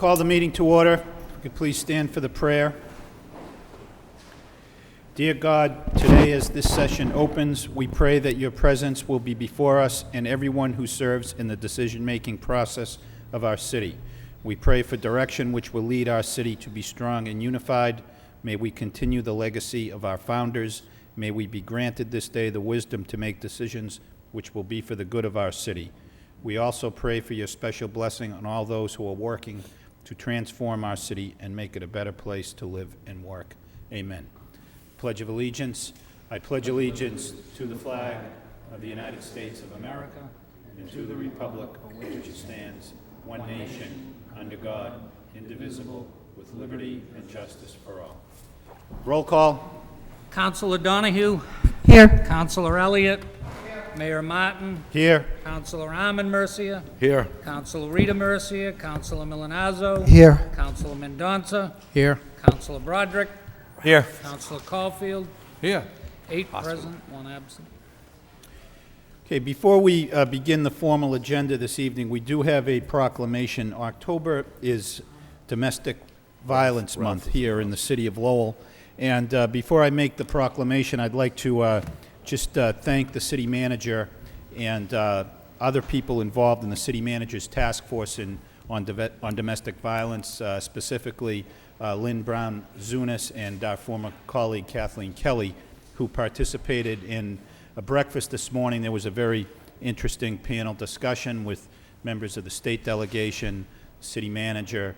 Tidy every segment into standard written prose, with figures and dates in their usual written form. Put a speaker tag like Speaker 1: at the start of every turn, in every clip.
Speaker 1: call the meeting to order. If you could please stand for the prayer. Dear God, today as this session opens, we pray that your presence will be before us and everyone who serves in the decision-making process of our city. We pray for direction which will lead our city to be strong and unified. May we continue the legacy of our founders. May we be granted this day the wisdom to make decisions which will be for the good of our city. We also pray for your special blessing on all those who are working to transform our city and make it a better place to live and work. Amen. Pledge of Allegiance. I pledge allegiance to the flag of the United States of America and to the republic for which it stands, one nation, under God, indivisible, with liberty and justice for all. Roll call.
Speaker 2: Councilor Donahue.
Speaker 3: Here.
Speaker 2: Councilor Elliott. Mayor Martin.
Speaker 1: Here.
Speaker 2: Councilor Armand Murcia.
Speaker 4: Here.
Speaker 2: Councilor Rita Murcia. Councilor Milanazzo.
Speaker 3: Here.
Speaker 2: Councilor Mendonça.
Speaker 4: Here.
Speaker 2: Councilor Broderick.
Speaker 4: Here.
Speaker 2: Councilor Caulfield.
Speaker 4: Here.
Speaker 2: 8 present, 1 absent.
Speaker 1: Okay, before we begin the formal agenda this evening, we do have a proclamation. October is Domestic Violence Month here in the city of Lowell. And before I make the proclamation, I'd like to just thank the city manager and other people involved in the city manager's task force on domestic violence, specifically Lynn Brown-Zunis and our former colleague Kathleen Kelly, who participated in a breakfast this morning. There was a very interesting panel discussion with members of the state delegation, city manager,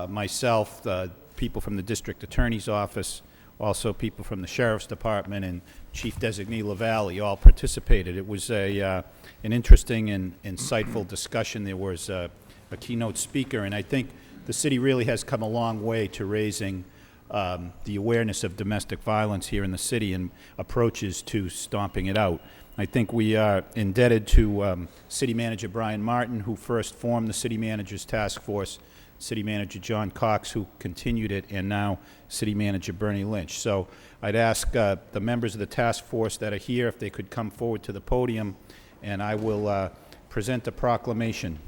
Speaker 1: myself, people from the district attorney's office, also people from the sheriff's department, and Chief Designee LaValle all participated. It was an interesting and insightful discussion. There was a keynote speaker, and I think the city really has come a long way to raising the awareness of domestic violence here in the city and approaches to stomping it out. I think we are indebted to City Manager Brian Martin, who first formed the City Manager's Task Force, City Manager John Cox, who continued it, and now City Manager Bernie Lynch. So I'd ask the members of the task force that are here if they could come forward to the podium, and I will present a proclamation.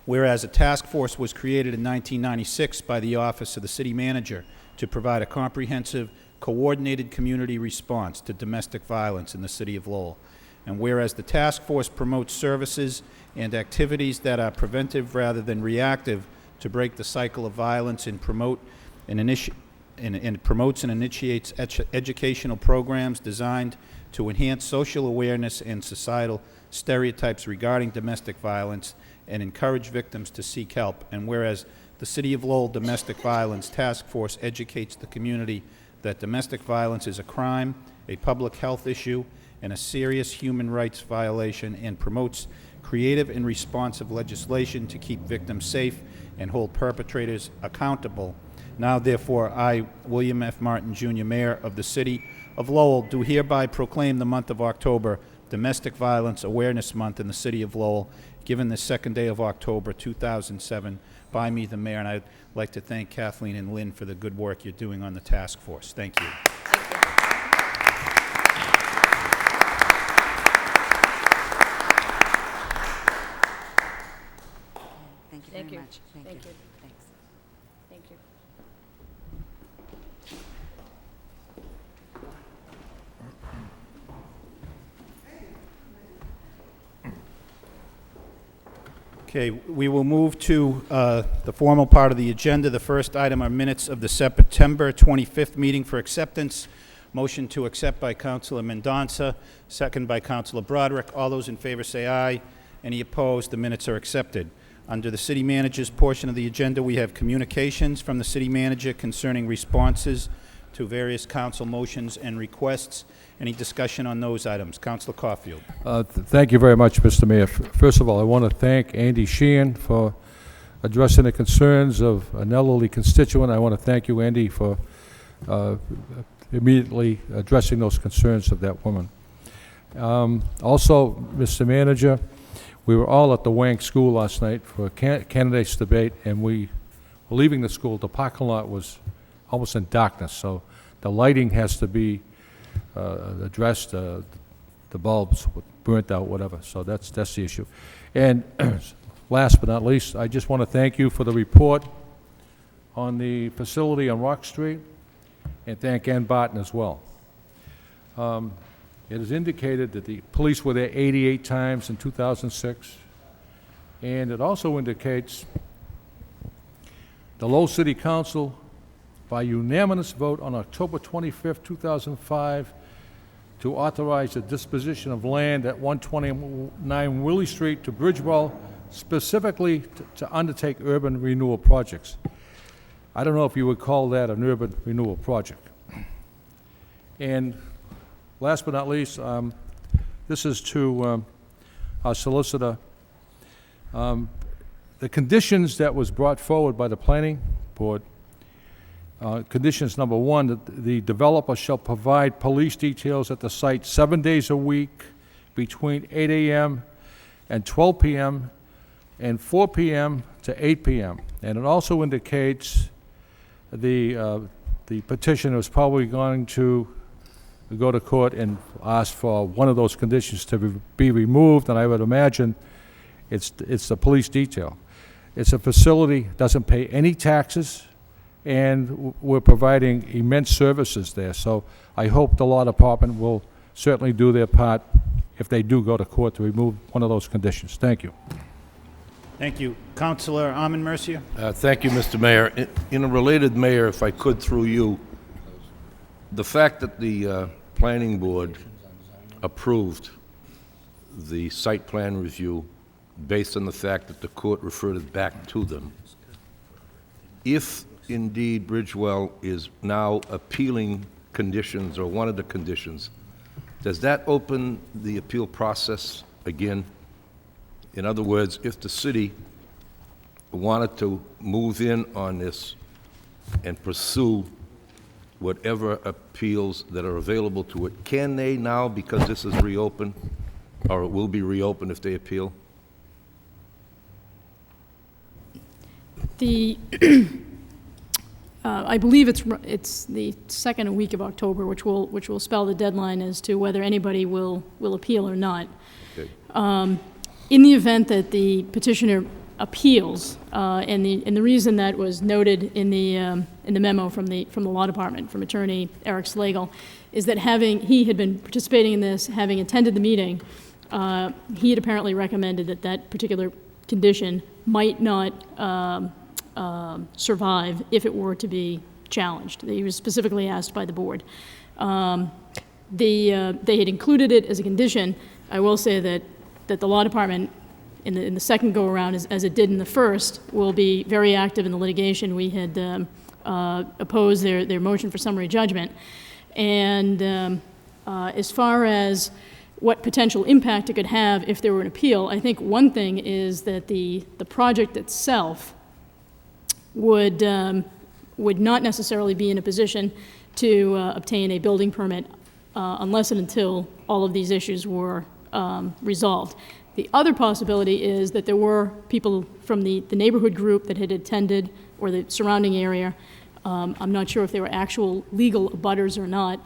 Speaker 1: Whereas a task force was created in 1996 by the Office of the City Manager to provide a comprehensive, coordinated community response to domestic violence in the city of Lowell. And whereas the task force promotes services and activities that are preventive rather than reactive to break the cycle of violence and promotes and initiates educational programs designed to enhance social awareness and societal stereotypes regarding domestic violence and encourage victims to seek help. And whereas the City of Lowell Domestic Violence Task Force educates the community that domestic violence is a crime, a public health issue, and a serious human rights violation, and promotes creative and responsive legislation to keep victims safe and hold perpetrators accountable. Now, therefore, I, William F. Martin, Jr., Mayor of the City of Lowell, do hereby proclaim the month of October Domestic Violence Awareness Month in the City of Lowell, given the second day of October 2007 by me, the mayor, and I'd like to thank Kathleen and Lynn for the good work you're doing on the task force. Thank you.
Speaker 3: Thank you
Speaker 5: Thank
Speaker 3: very
Speaker 5: you.
Speaker 3: much.
Speaker 5: Thank you.
Speaker 3: Thanks.
Speaker 5: Thank you.
Speaker 1: Okay, we will move to the formal part of the agenda. The first item are minutes of the September 25th meeting for acceptance. Motion to accept by Councilor Mendonça, second by Councilor Broderick. All those in favor say aye. Any opposed? The minutes are accepted. Under the city manager's portion of the agenda, we have communications from the city manager concerning responses to various council motions and requests. Any discussion on those items? Councilor Caulfield.
Speaker 4: Thank you very much, Mr. Mayor. First of all, I want to thank Andy Sheehan for addressing the concerns of an elderly constituent. I want to thank you, Andy, for immediately addressing those concerns of that woman. Also, Mr. Manager, we were all at the Wank School last night for a candidates debate, and we were leaving the school. The parking lot was almost in darkness, so the lighting has to be addressed. The bulbs burnt out, whatever. So that's the issue. And last but not least, I just want to thank you for the report on the facility on Rock Street, and thank Ann Barton as well. It is indicated that the police were there 88 times in 2006, and it also indicates the Lowell City Council, by unanimous vote on October 25th, 2005, to authorize the disposition of land at 129 Willie Street to Bridgewell, specifically to undertake urban renewal projects. I don't know if you would call that an urban renewal project. And last but not least, this is to our solicitor. The conditions that was brought forward by the planning board, conditions number one, that the developer shall provide police details at the site 7 days a week between 8 a.m. and 12 p.m. and 4 p.m. to 8 p.m. And it also indicates the petitioner is probably going to go to court and ask for one of those conditions to be removed, and I would imagine it's the police detail. It's a facility, doesn't pay any taxes, and we're providing immense services there. So I hope the law department will certainly do their part if they do go to court to remove one of those conditions. Thank you.
Speaker 1: Thank you. Councilor Armin Mercia?
Speaker 5: Thank you, Mr. Mayor. In a related, Mayor, if I could through you, the fact that the planning board approved the site plan review based on the fact that the court referred it back to them, if indeed Bridgewell is now appealing conditions or one of the conditions, does that open the appeal process again? In other words, if the city wanted to move in on this and pursue whatever appeals that are available to it, can they now, because this is reopened, or it will be reopened if they appeal?
Speaker 6: I believe it's the second week of October, which will spell the deadline as to whether anybody will appeal or not.
Speaker 5: Okay.
Speaker 6: In the event that the petitioner appeals, and the reason that was noted in the memo from the law department, from Attorney Eric Slagle, is that he had been participating in this, having attended the meeting, he had apparently recommended that particular condition might not survive if it were to be challenged. He was specifically asked by the board. They had included it as a condition. I will say that the law department, in the second go-around, as it did in the first, will be very active in the litigation. We had opposed their motion for summary judgment. And as far as what potential impact it could have if there were an appeal, I think one thing is that the project itself would not necessarily be in a position to obtain a building permit unless and until all of these issues were resolved. The other possibility is that there were people from the neighborhood group that had attended, or the surrounding area. I'm not sure if they were actual legal abutters or not.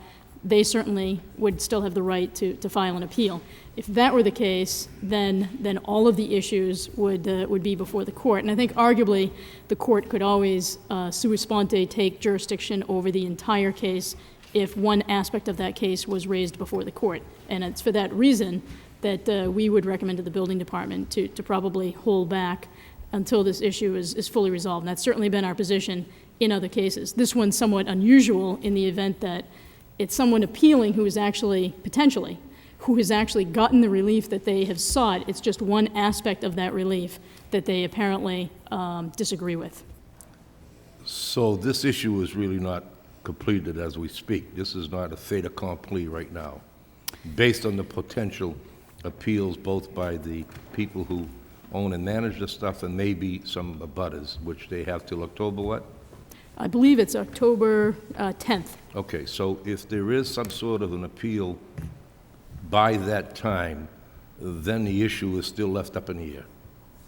Speaker 6: They certainly would still have the right to file an appeal. If that were the case, then all of the issues would be before the court. And I think arguably the court could always sua sponte take jurisdiction over the entire case if one aspect of that case was raised before the court. And it's for that reason that we would recommend to the building department to probably hold back until this issue is fully resolved. And that's certainly been our position in other cases. This one's somewhat unusual in the event that it's someone appealing who is actually, potentially, who has actually gotten the relief that they have sought. It's just one aspect of that relief that they apparently disagree with.
Speaker 5: So this issue is really not completed as we speak. This is not a fait accompli right now, based on the potential appeals both by the people who own and manage the stuff and maybe some abutters, which they have till October what?
Speaker 6: I believe it's October 10th.
Speaker 5: Okay, so if there is some sort of an appeal by that time, then the issue is still left up in the air.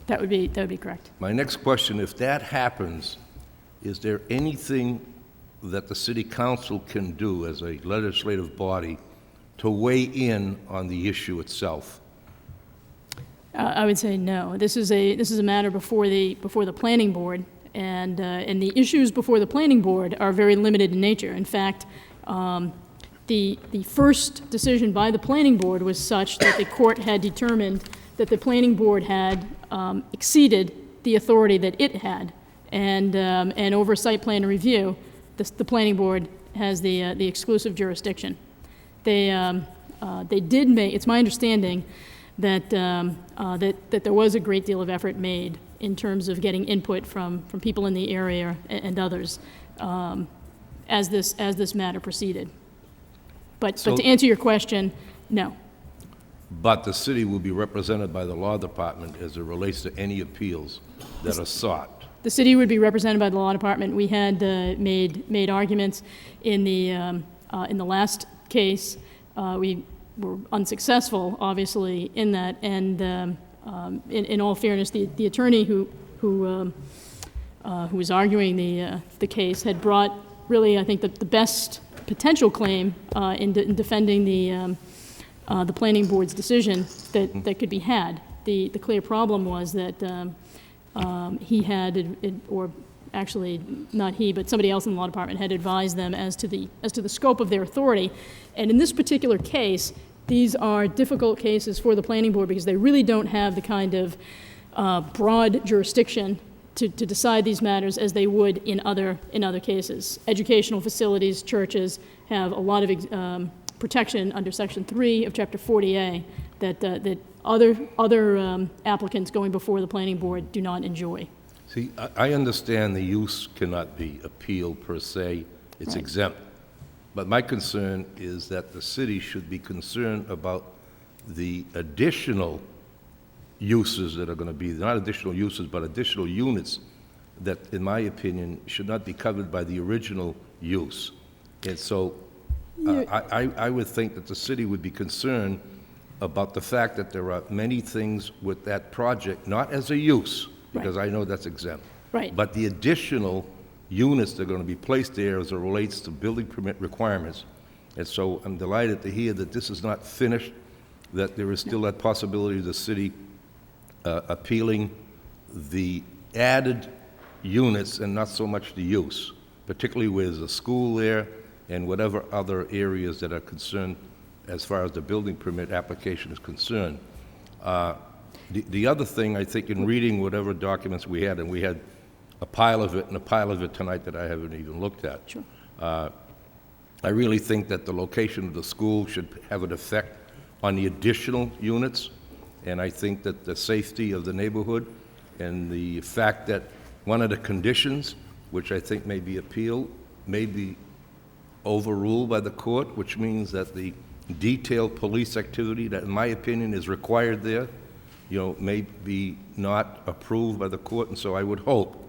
Speaker 6: That would be correct.
Speaker 5: My next question, if that happens, is there anything that the city council can do as a legislative body to weigh in on the issue itself?
Speaker 6: I would say no. This is a matter before the planning board, and the issues before the planning board are very limited in nature. In fact, the first decision by the planning board was such that the court had determined that the planning board had exceeded the authority that it had, and over site plan review, the planning board has the exclusive jurisdiction. They did make. It's my understanding that that there was a great deal of effort made in terms of getting input from people in the area and others as this matter proceeded. But to answer your question, no.
Speaker 5: But the city will be represented by the law department as it relates to any appeals that are sought.
Speaker 6: The city would be represented by the law department. We had made arguments in the last case. We were unsuccessful, obviously, in that. And in all fairness, the attorney who was arguing the case had brought really, I think, the best potential claim in defending the planning board's decision that could be had. The clear problem was that he had, or actually not he, but somebody else in the law department had advised them as to the scope of their authority. And in this particular case, these are difficult cases for the planning board because they really don't have the kind of broad jurisdiction to decide these matters as they would in other cases. Educational facilities, churches have a lot of protection under Section 3 of Chapter 40A that other applicants going before the planning board do not enjoy.
Speaker 5: See, I understand the use cannot be appealed per se, it's
Speaker 6: Right.
Speaker 5: exempt. But my concern is that the city should be concerned about the additional uses that are going to be, not additional uses, but additional units that, in my opinion, should not be covered by the original use. And so I would think that the city would be concerned about the fact that there are many things with that project, not as a use, because I know that's exempt.
Speaker 6: Right.
Speaker 5: But the additional units that are going to be placed there as it relates to building permit requirements. And so I'm delighted to hear that this is not finished, that there is still that possibility of the city appealing the added units and not so much the use, particularly where there's a school there and whatever other areas that are concerned as far as the building permit application is concerned. The other thing, I think, in reading whatever documents we had, and we had a pile of it and a pile of it tonight that I haven't even looked at.
Speaker 6: Sure.
Speaker 5: I really think that the location of the school should have an effect on the additional units, and I think that the safety of the neighborhood and the fact that one of the conditions, which I think may be appealed, may be overruled by the court, which means that the detailed police activity that, in my opinion, is required there, may be not approved by the court. And so I would hope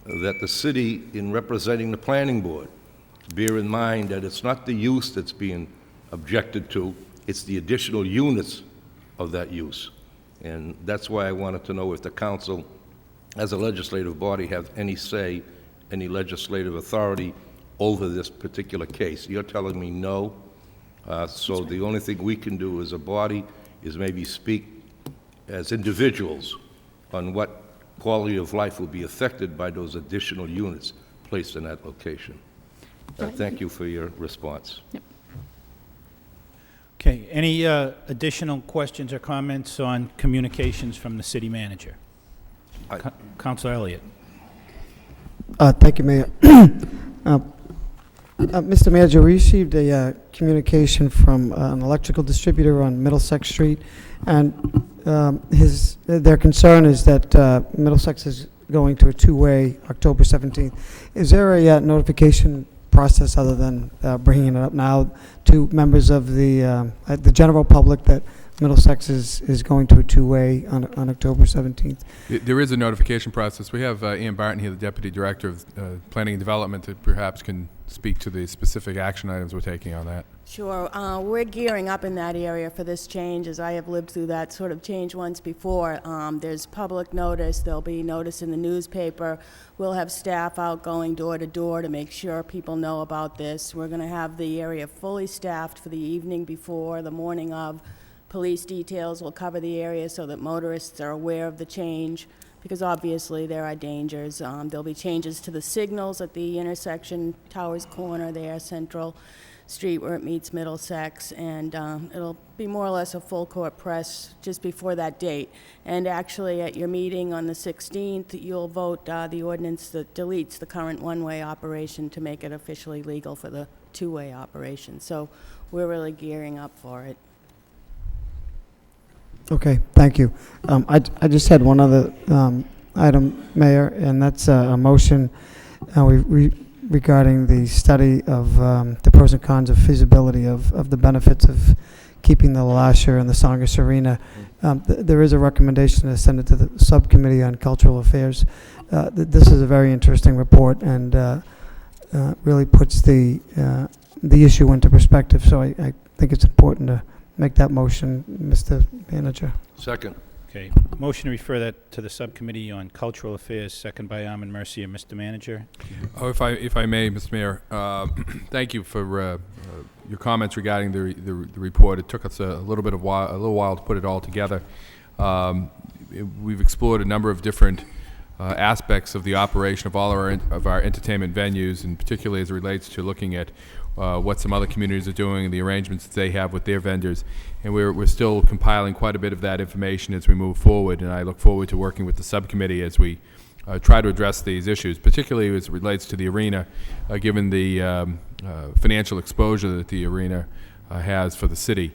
Speaker 5: that the city, in representing the planning board, bear in mind that it's not the use that's being objected to, it's the additional units of that use. And that's why I wanted to know if the council, as a legislative body, have any say, any legislative authority over this particular case. You're telling me no. So the only thing we can do as a body is maybe speak as individuals on what quality of life will be affected by those additional units placed in that location. Thank you for your response.
Speaker 6: Yep.
Speaker 1: Okay, any additional questions or comments on communications from the city manager? Councilor Elliott.
Speaker 7: Thank you, Mayor. Mr. Manager, we received a communication from an electrical distributor on Middlesex Street, and their concern is that Middlesex is going to a two-way October 17th. Is there a notification process other than bringing it up now to members of the general public that Middlesex is going to a two-way on October 17th?
Speaker 8: There is a notification process. We have Ian Barton here, the Deputy Director of Planning and Development, that perhaps can speak to the specific action items we're taking on that.
Speaker 9: Sure. We're gearing up in that area for this change, as I have lived through that sort of change once before. There's public notice. There'll be notice in the newspaper. We'll have staff out going door to door to make sure people know about this. We're going to have the area fully staffed for the evening before, the morning of, Police details will cover the area so that motorists are aware of the change, because obviously there are dangers. There'll be changes to the signals at the intersection, Towers Corner there, Central Street where it meets Middlesex, and it'll be more or less a full court press just before that date. And actually, at your meeting on the 16th, you'll vote the ordinance that deletes the current one-way operation to make it officially legal for the two-way operation. So we're really gearing up for it.
Speaker 7: Okay, thank you. I just had one other item, Mayor, and that's a motion regarding the study of the pros and cons of feasibility of the benefits of keeping the Lasher and the Songus Arena. There is a recommendation to send it to the Subcommittee on Cultural Affairs. This is a very interesting report and really puts the issue into perspective, so I think it's important to make that motion, Mr. Manager.
Speaker 5: Second.
Speaker 1: Okay, motion to refer that to the Subcommittee on Cultural Affairs, second by Armin Mercier. Mr. Manager?
Speaker 8: Oh, if I may, Mr. Mayor, thank you for your comments regarding the report. It took us a little while to put it all together. We've explored a number of different aspects of the operation of all of our entertainment venues, and particularly as it relates to looking at what some other communities are doing and the arrangements that they have with their vendors. And we're still compiling quite a bit of that information as we move forward, and I look forward to working with the subcommittee as we try to address these issues, particularly as it relates to the arena, given the financial exposure that the arena has for the city.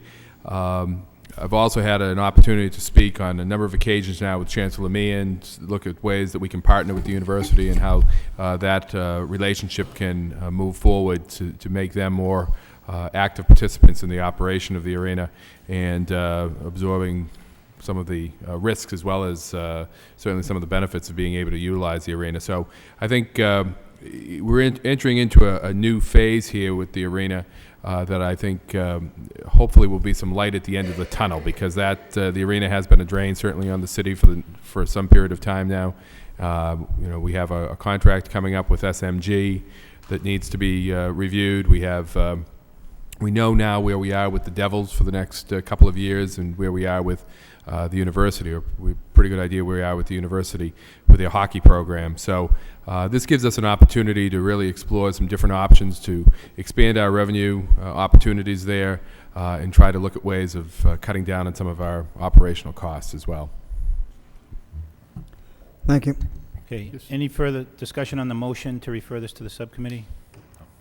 Speaker 8: I've also had an opportunity to speak on a number of occasions now with Chancellor Meehan, to look at ways that we can partner with the university and how that relationship can move forward to make them more active participants in the operation of the arena and absorbing some of the risks as well as certainly some of the benefits of being able to utilize the arena. So I think we're entering into a new phase here with the arena that I think hopefully will be some light at the end of the tunnel, because the arena has been a drain certainly on the city for some period of time now. We have a contract coming up with SMG that needs to be reviewed. We know now where we are with the Devils for the next couple of years and where we are with the university, or we have a pretty good idea where we are with the university with their hockey program. So this gives us an opportunity to really explore some different options to expand our revenue opportunities there and try to look at ways of cutting down on some of our operational costs as well.
Speaker 7: Thank you.
Speaker 1: Okay, any further discussion on the motion to refer this to the subcommittee?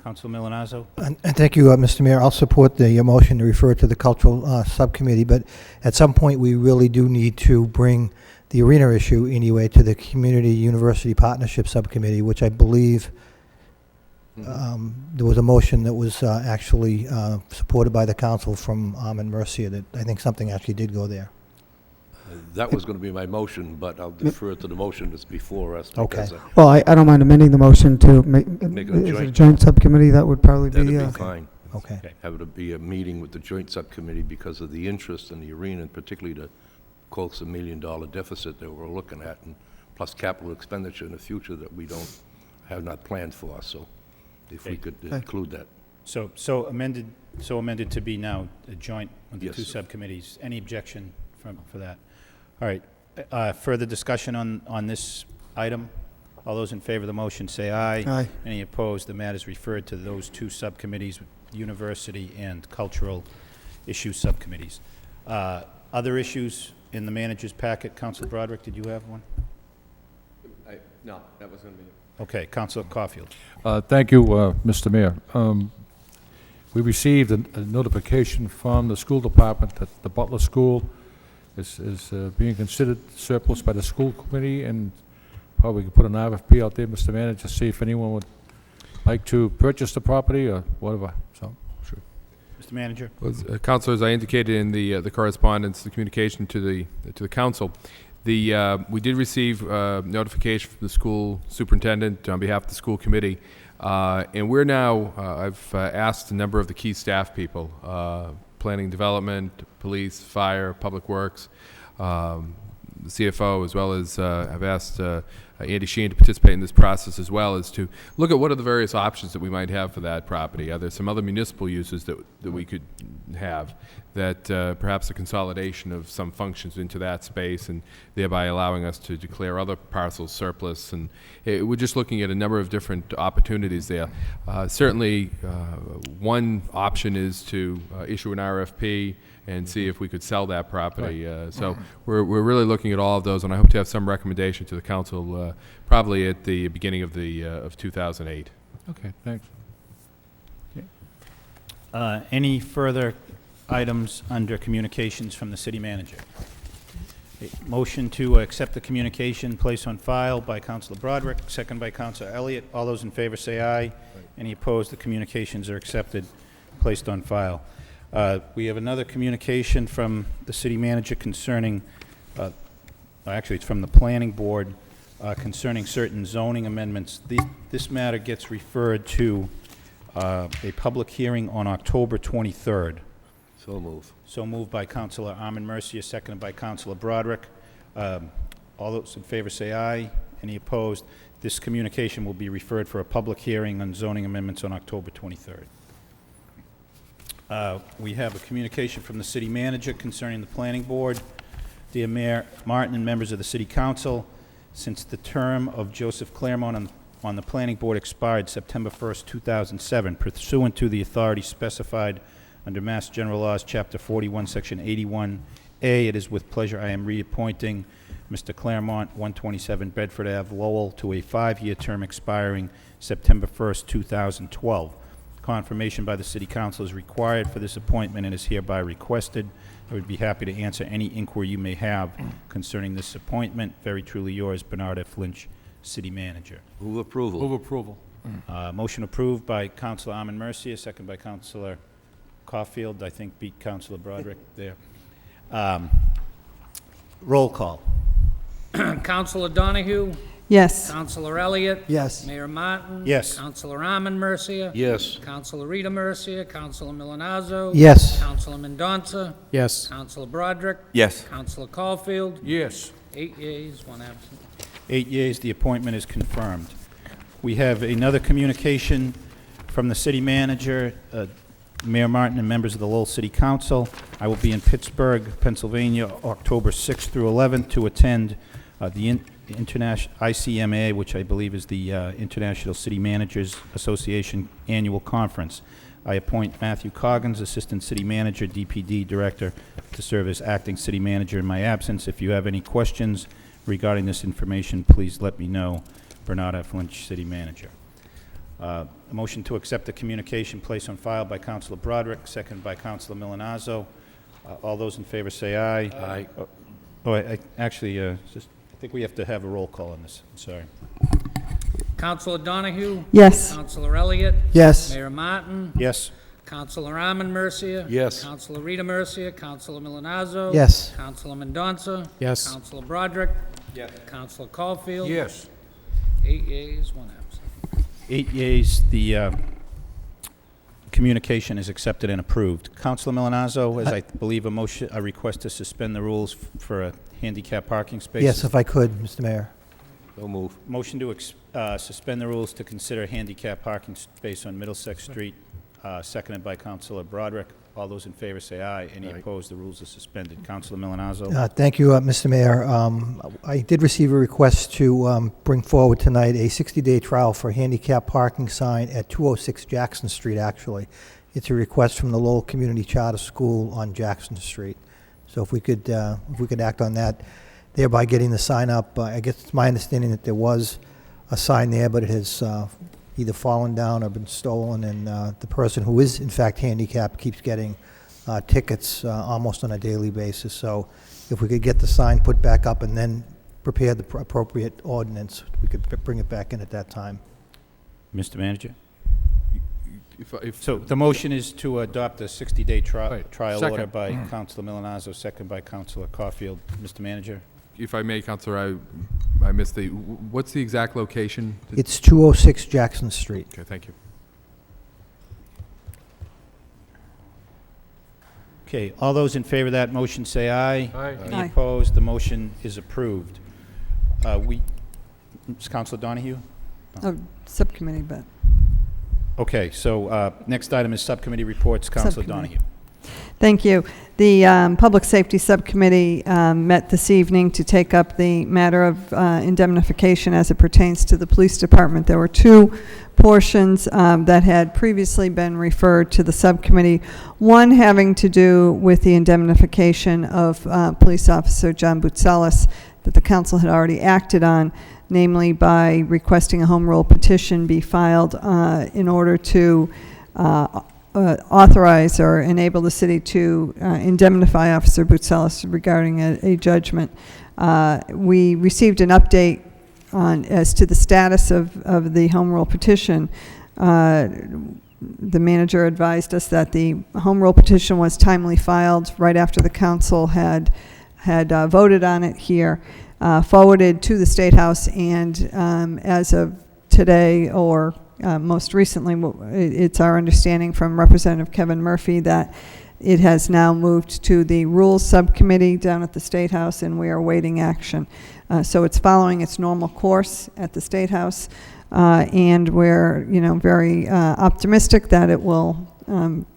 Speaker 1: Councilor Milanazzo?
Speaker 10: And thank you, Mr. Mayor. I'll support the motion to refer it to the Cultural Subcommittee, but at some point we really do need to bring the arena issue anyway to the Community University Partnership Subcommittee, which I believe there was a motion that was actually supported by the council from Armin Mercier that I think something actually did go there.
Speaker 5: That was going to be my motion, but I'll defer to the motion that's before us.
Speaker 10: Okay.
Speaker 5: because,
Speaker 7: Well, I don't mind amending the motion to make
Speaker 5: Make it a
Speaker 7: is it a
Speaker 5: joint.
Speaker 7: joint subcommittee. That would probably
Speaker 5: That'd
Speaker 7: be,
Speaker 5: be fine.
Speaker 10: Okay.
Speaker 5: Have it be a meeting with the joint subcommittee because of the interest in the arena, and particularly the close to $1 million deficit that we're looking at, and plus capital expenditure in the future that we have not planned for. So if we could include that.
Speaker 1: So amended to be now a joint with the
Speaker 5: Yes,
Speaker 1: two
Speaker 5: sir.
Speaker 1: subcommittees. Any objection for that? All right. Further discussion on this item? All those in favor of the motion say aye.
Speaker 7: Aye.
Speaker 1: Any opposed? The matter is referred to those two subcommittees, university and cultural issues subcommittees. Other issues in the manager's packet? Councilor Broderick, did you have one?
Speaker 8: No, that was going to be it.
Speaker 1: Okay, Councilor Caulfield.
Speaker 4: Thank you, Mr. Mayor. We received a notification from the school department that the Butler School is being considered surplus by the school committee, and probably could put an RFP out there, Mr. Manager, see if anyone would like to purchase the property or whatever. So, sure.
Speaker 1: Mr. Manager?
Speaker 8: Well, Councilor, as I indicated in the correspondence, the communication to the council, we did receive notification from the school superintendent on behalf of the school committee, and we're now, I've asked a number of the key staff people, planning and development, police, fire, public works, the CFO, as well as I've asked a Andy Sheehan to participate in this process as well, is to look at what are the various options that we might have for that property. Are there some other municipal uses that we could have, that perhaps a consolidation of some functions into that space, and thereby allowing us to declare other parcels surplus. And we're just looking at a number of different opportunities there. Certainly, one option is to issue an RFP and see if we could sell that property. So we're really looking at all of those, and I hope to have some recommendation to the council probably at the beginning of 2008.
Speaker 4: Okay, thanks.
Speaker 1: Any further items under communications from the city manager? A motion to accept the communication placed on file by Councilor Broderick, second by Councilor Elliott. All those in favor say aye. Any opposed? The communications are accepted, placed on file. We have another communication from the city manager concerning, actually it's from the planning board, concerning certain zoning amendments. This matter gets referred to a public hearing on October 23rd.
Speaker 5: So move.
Speaker 1: So moved by Councilor Armin Mercia, seconded by Councilor Broderick. All those in favor say aye. Any opposed? This communication will be referred for a public hearing on zoning amendments on October 23rd. We have a communication from the city manager concerning the planning board. Dear Mayor Martin and members of the city council, since the term of Joseph Claremont on the planning board expired September 1st, 2007, pursuant to the authority specified under Mass General Laws, Chapter 41, Section 81A, it is with pleasure I am reappointing Mr. Claremont, 127 Bedford Ave, Lowell, to a 5-year term expiring September 1st, 2012. Confirmation by the City Council is required for this appointment and is hereby requested. I would be happy to answer any inquiry you may have concerning this appointment. Very truly yours, Bernard F. Lynch, City Manager.
Speaker 5: Move approval.
Speaker 4: Move approval.
Speaker 1: Motion approved by Councilor Armin Mercia, second by Councilor Caulfield. I think beat Councilor Broderick there. Roll call.
Speaker 2: Councilor Donahue?
Speaker 3: Yes.
Speaker 2: Councilor Elliott?
Speaker 7: Yes.
Speaker 2: Mayor Martin?
Speaker 1: Yes.
Speaker 2: Councilor Armin Mercia?
Speaker 5: Yes.
Speaker 2: Councilor Rita Mercia? Councilor Milonazo?
Speaker 10: Yes.
Speaker 2: Councilor Mendonça?
Speaker 4: Yes.
Speaker 2: Councilor Broderick?
Speaker 5: Yes.
Speaker 2: Councilor Caulfield?
Speaker 4: Yes.
Speaker 2: 8 yeas, 1 absent.
Speaker 1: 8 yeas, the appointment is confirmed. We have another communication from the city manager, Mayor Martin and members of the Lowell City Council. I will be in Pittsburgh, Pennsylvania, October 6th through 11th to attend the International ICMA, which I believe is the International City Managers Association Annual Conference. I appoint Matthew Coggins, Assistant City Manager, DPD Director, to serve as Acting City Manager in my absence. If you have any questions regarding this information, please let me know. Bernard F. Lynch, City Manager. A motion to accept the communication placed on file by Councilor Broderick, second by Councilor Milonazo. All those in favor say aye.
Speaker 5: Aye.
Speaker 1: Actually, I think we have to have a roll call on this. I'm sorry.
Speaker 2: Councilor Donahue?
Speaker 3: Yes.
Speaker 2: Councilor Elliott?
Speaker 7: Yes.
Speaker 2: Mayor Martin?
Speaker 1: Yes.
Speaker 2: Councilor Armin Mercia?
Speaker 5: Yes.
Speaker 2: Councilor Rita Mercia? Councilor Milonazo?
Speaker 10: Yes.
Speaker 2: Councilor Mendonça?
Speaker 4: Yes.
Speaker 2: Councilor Broderick? Yes. Councilor Caulfield?
Speaker 4: Yes.
Speaker 2: 8 yeas, 1 absent.
Speaker 1: 8 yeas, the communication is accepted and approved. Councilor Milonazo, as I believe a request to suspend the rules for a handicap parking space.
Speaker 10: Yes, if I could, Mr. Mayor.
Speaker 5: So move.
Speaker 1: Motion to suspend the rules to consider handicap parking space on Middlesex Street, seconded by Councilor Broderick. All those in favor say aye. Any
Speaker 5: Aye.
Speaker 1: opposed? The rules are suspended. Councilor Milonazo.
Speaker 10: Thank you, Mr. Mayor. I did receive a request to bring forward tonight a 60-day trial for handicap parking sign at 206 Jackson Street, actually. It's a request from the Lowell Community Charter School on Jackson Street. So if we could act on that, thereby getting the sign up. I guess it's my understanding that there was a sign there, but it has either fallen down or been stolen, and the person who is in fact handicapped keeps getting tickets almost on a daily basis. So if we could get the sign put back up and then prepare the appropriate ordinance, we could bring it back in at that time.
Speaker 1: Mr. Manager.
Speaker 8: If
Speaker 1: So the motion is to adopt a 60-day
Speaker 4: Right.
Speaker 1: trial
Speaker 4: Second.
Speaker 1: order by Councilor Milonazo, second by Councilor Caulfield. Mr. Manager.
Speaker 8: If I may, Counselor, I missed what's the exact location?
Speaker 10: It's 206 Jackson Street.
Speaker 8: Okay, thank you.
Speaker 1: Okay, all those in favor of that motion say aye.
Speaker 4: Aye.
Speaker 1: Any
Speaker 3: Aye.
Speaker 1: opposed? The motion is approved. Counselor Donahue?
Speaker 3: Oh, subcommittee, but
Speaker 1: Okay, so next item is subcommittee reports. Counselor
Speaker 3: Subcommittee.
Speaker 1: Donahue.
Speaker 3: thank you. The Public Safety Subcommittee met this evening to take up the matter of indemnification as it pertains to the police department. There were two portions that had previously been referred to the subcommittee, one having to do with the indemnification of police officer John Boutselis that the council had already acted on, namely by requesting a home rule petition be filed in order to authorize or enable the city to indemnify Officer Boutselis regarding a judgment. We received an update as to the status of the home rule petition. The manager advised us that the home rule petition was timely filed right after the council had voted on it here, forwarded to the State House, and as of today, or most recently, it's our understanding from Representative Kevin Murphy that it has now moved to the Rules Subcommittee down at the State House, and we are awaiting action. So it's following its normal course at the State House, and we're, very optimistic that it will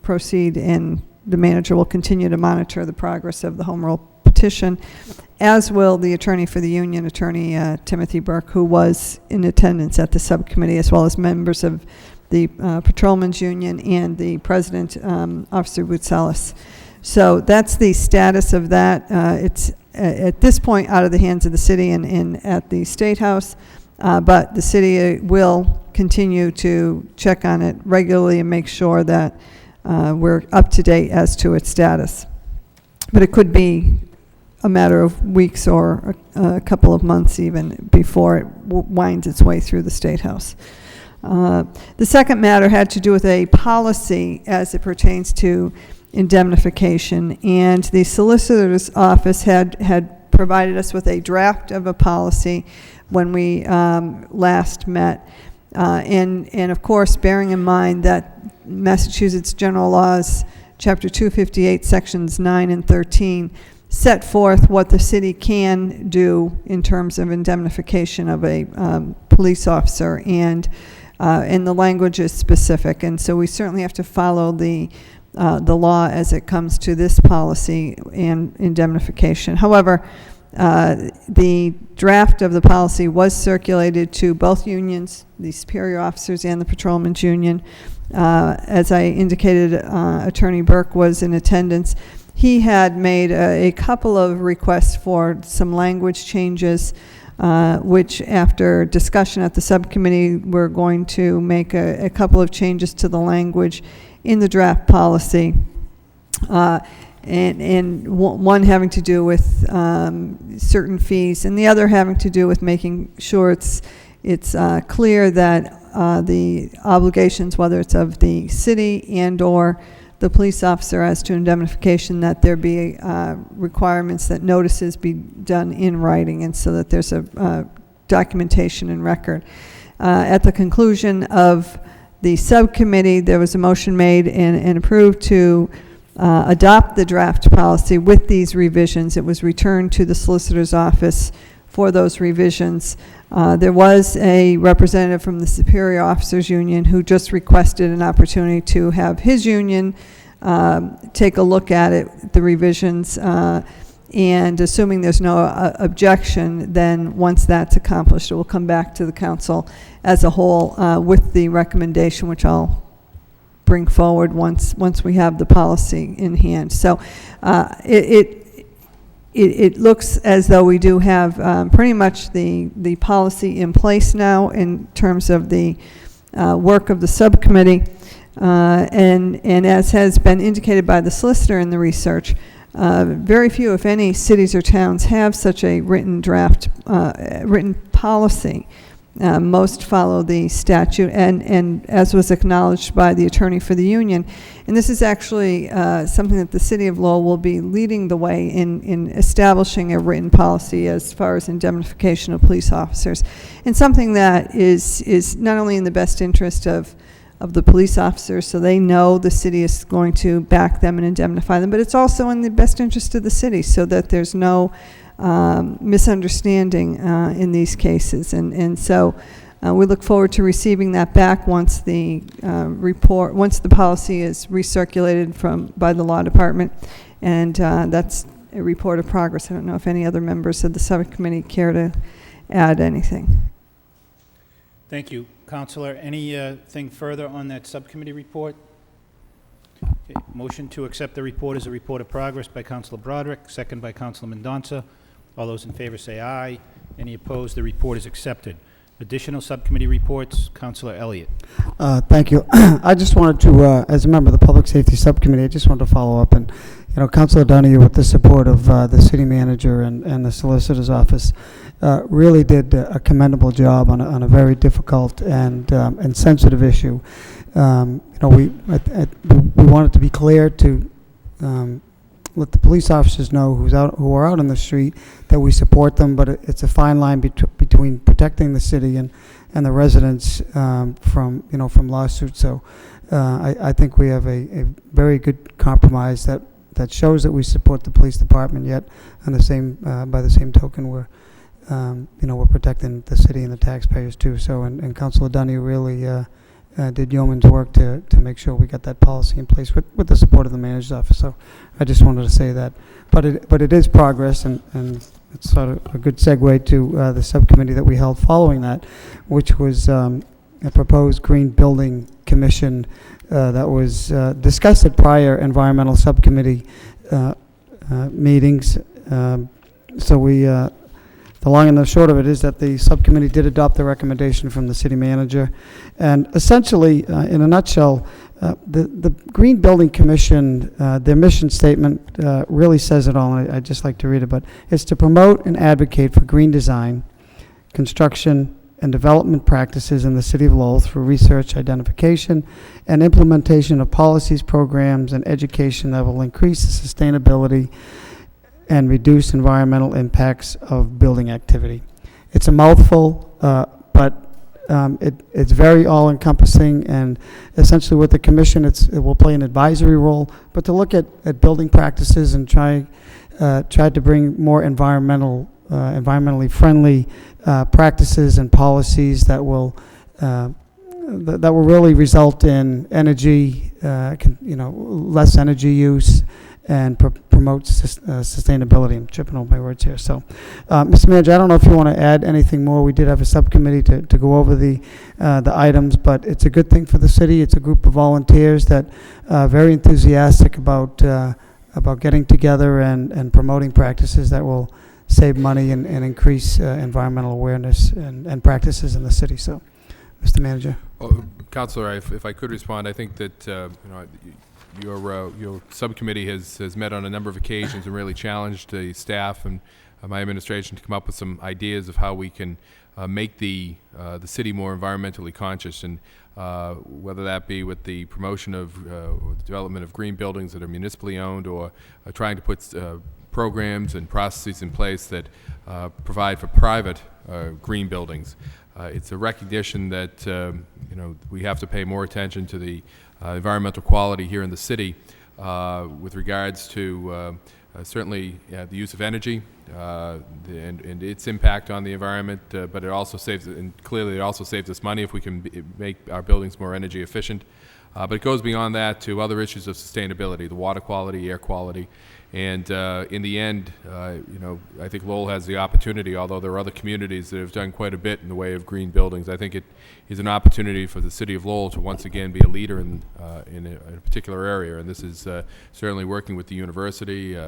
Speaker 3: proceed, and the manager will continue to monitor the progress of the home rule petition, as will the attorney for the union, Attorney Timothy Burke, who was in attendance at the subcommittee, as well as members of the Patrolmen's Union and the president, Officer Boutselis. So that's the status of that. It's at this point out of the hands of the city and at the State House, but the city will continue to check on it regularly and make sure that we're up to date as to its status. But it could be a matter of weeks or a couple of months even before it winds its way through the State House. The second matter had to do with a policy as it pertains to indemnification, and the solicitor's office had provided us with a draft of a policy when we last met, and of course bearing in mind that Massachusetts General Laws Chapter 258 Sections 9 and 13 set forth what the city can do in terms of indemnification of a police officer, and the language is specific, and so we certainly have to follow the law as it comes to this policy and indemnification. However, the draft of the policy was circulated to both unions, the superior officers and the Patrolmen's Union. As I indicated, Attorney Burke was in attendance. He had made a couple of requests for some language changes, which after discussion at the subcommittee, we're going to make a couple of changes to the language in the draft policy. And one having to do with certain fees, and the other having to do with making sure it's clear that the obligations, whether it's of the city and or the police officer as to indemnification, that there be requirements that notices be done in writing, and so that there's a documentation and record. At the conclusion of the subcommittee, there was a motion made and approved to adopt the draft policy with these revisions. It was returned to the solicitor's office for those revisions. There was a representative from the Superior Officers Union who just requested an opportunity to have his union take a look at it, the revisions, and assuming there's no objection, then once that's accomplished, it will come back to the council as a whole with the recommendation, which I'll bring forward once we have the policy in hand. So it looks as though we do have pretty much the policy in place now in terms of the work of the subcommittee, and as has been indicated by the solicitor in the research, very few, if any, cities or towns have such a written draft, written policy. Most follow the statute, and as was acknowledged by the attorney for the union, and this is actually something that the city of Lowell will be leading the way in establishing a written policy as far as indemnification of police officers, and something that is not only in the best interest of the police officers, so they know the city is going to back them and indemnify them. But it's also in the best interest of the city, so that there's no misunderstanding in these cases. And so we look forward to receiving that back once the once the policy is recirculated by the law department. And that's a report of progress. I don't know if any other members of the subcommittee care to add anything.
Speaker 1: Thank you. Counselor, anything further on that subcommittee report? Okay. Motion to accept the report as a report of progress by Counselor Broderick, second by Counselor Mendonça. All those in favor say aye. Any opposed? The report is accepted. Additional subcommittee reports, Counselor Elliott.
Speaker 7: Thank you. I just wanted to, as a member of the Public Safety Subcommittee, I just wanted to follow up. And, Councilor Donahue, with the support of the city manager and the solicitor's office, really did a commendable job on a very difficult and sensitive issue. We want it to be clear to let the police officers know who are out on the street that we support them, but it's a fine line between protecting the city and the residents from lawsuits. So I think we have a very good compromise that shows that we support the police department, yet on the same by the same token we're protecting the city and the taxpayers too. So and Councilor Donahue really did yeoman's work to make sure we got that policy in place with the support of the manager's office. So I just wanted to say that. But it is progress, and it's sort of a good segue to the subcommittee that we held following that, which was a proposed green building commission that was discussed at prior environmental subcommittee meetings. So we the long and the short of it is that the subcommittee did adopt the recommendation from the city manager. And essentially, in a nutshell, the Green Building Commission, their mission statement really says it all. I'd just like to read it, but it's to promote and advocate for green design, construction, and development practices in the city of Lowell through research, identification, and implementation of policies, programs, and education that will increase the sustainability and reduce environmental impacts of building activity. It's a mouthful, but it's very all-encompassing, and essentially with the commission, it will play an advisory role, but to look at building practices and try to bring more environmentally friendly practices and policies that will really result in energy, less energy use, and promote sustainability. I'm tripping over my words here. So, Mr. Manager, I don't know if you want to add anything more. We did have a subcommittee to go over the items, but it's a good thing for the city. It's a group of volunteers that are very enthusiastic about getting together and promoting practices that will save money and increase environmental awareness and practices in the city. So, Mr. Manager.
Speaker 8: Councilor, if I could respond, I think that your subcommittee has met on a number of occasions and really challenged the staff and my administration to come up with some ideas of how we can make the city more environmentally conscious, and whether that be with the promotion of or the development of green buildings that are municipally owned, or trying to put programs and processes in place that provide for private green buildings. It's a recognition that we have to pay more attention to the environmental quality here in the city with regards to certainly the use of energy and its impact on the environment, but it also saves, and clearly it also saves us money if we can make our buildings more energy efficient. But it goes beyond that to other issues of sustainability, the water quality, air quality. And in the end, I think Lowell has the opportunity, although there are other communities that have done quite a bit in the way of green buildings. I think it is an opportunity for the city of Lowell to once again be a leader in a particular area. And this is certainly working with the university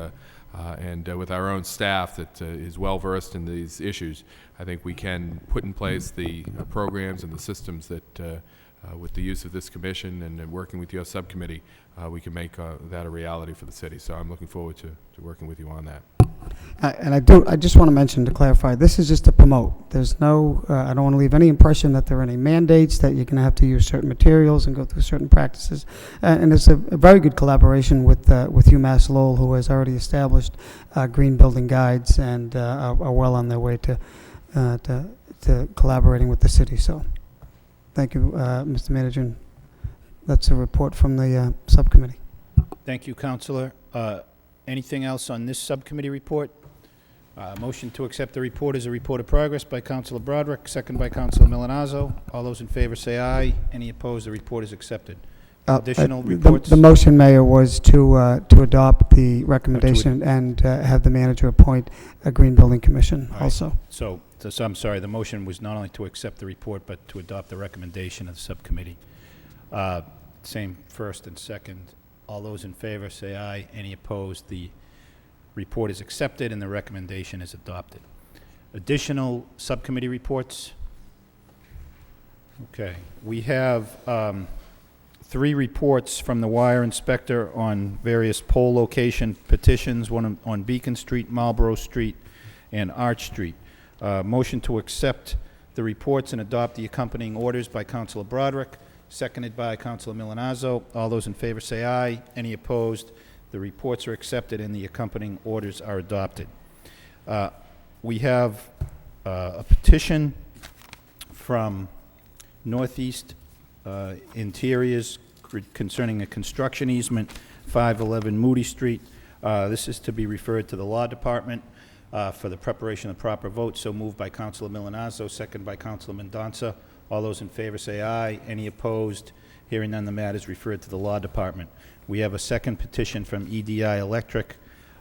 Speaker 8: and with our own staff that is well versed in these issues. I think we can put in place the programs and the systems that with the use of this commission and working with your subcommittee, we can make that a reality for the city. So I'm looking forward to working with you on that.
Speaker 7: And I just want to mention, to clarify, this is just to promote. There's no, I don't want to leave any impression that there are any mandates that you're going to have to use certain materials and go through certain practices. And it's a very good collaboration with UMass Lowell, who has already established green building guides and are well on their way to collaborating with the city. So thank you, Mr. Manager. that's a report from the subcommittee.
Speaker 1: Thank you, Counselor. Anything else on this subcommittee report? Motion to accept the report as a report of progress by Counselor Broderick, second by Counselor Milonazo. All those in favor say aye. Any opposed? The report is accepted. Additional reports?
Speaker 7: The motion, Mayor, was to adopt the recommendation and have the manager appoint a Green Building Commission
Speaker 1: All right.
Speaker 7: also.
Speaker 1: So I'm sorry, the motion was not only to accept the report, but to adopt the recommendation of the subcommittee. Same first and second. All those in favor say aye. Any opposed? The report is accepted and the recommendation is adopted. Additional subcommittee reports? Okay. We have 3 reports from the wire inspector on various pole location petitions, one on Beacon Street, Marlborough Street, and Arch Street. Motion to accept the reports and adopt the accompanying orders by Councilor Broderick, seconded by Councilor Milonazo. All those in favor say aye. Any opposed? The reports are accepted and the accompanying orders are adopted. We have a petition from Northeast Interiors concerning a construction easement, 511 Moody Street. This is to be referred to the Law Department for the preparation of the proper vote. So moved by Councilor Milonazo, second by Councilor Mendonça. All those in favor say aye. Any opposed? Hearing none, the matter is referred to the Law Department. We have a second petition from EDI Electric.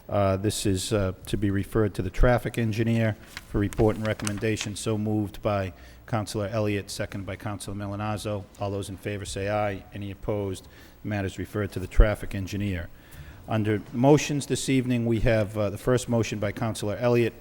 Speaker 1: This is to be referred to the traffic engineer for report and recommendation. So moved by Councilor Elliott, second by Councilor Milonazo. All those in favor say aye. Any opposed? The matter is referred to the traffic engineer. Under motions this evening, we have the first motion by Councilor Elliott.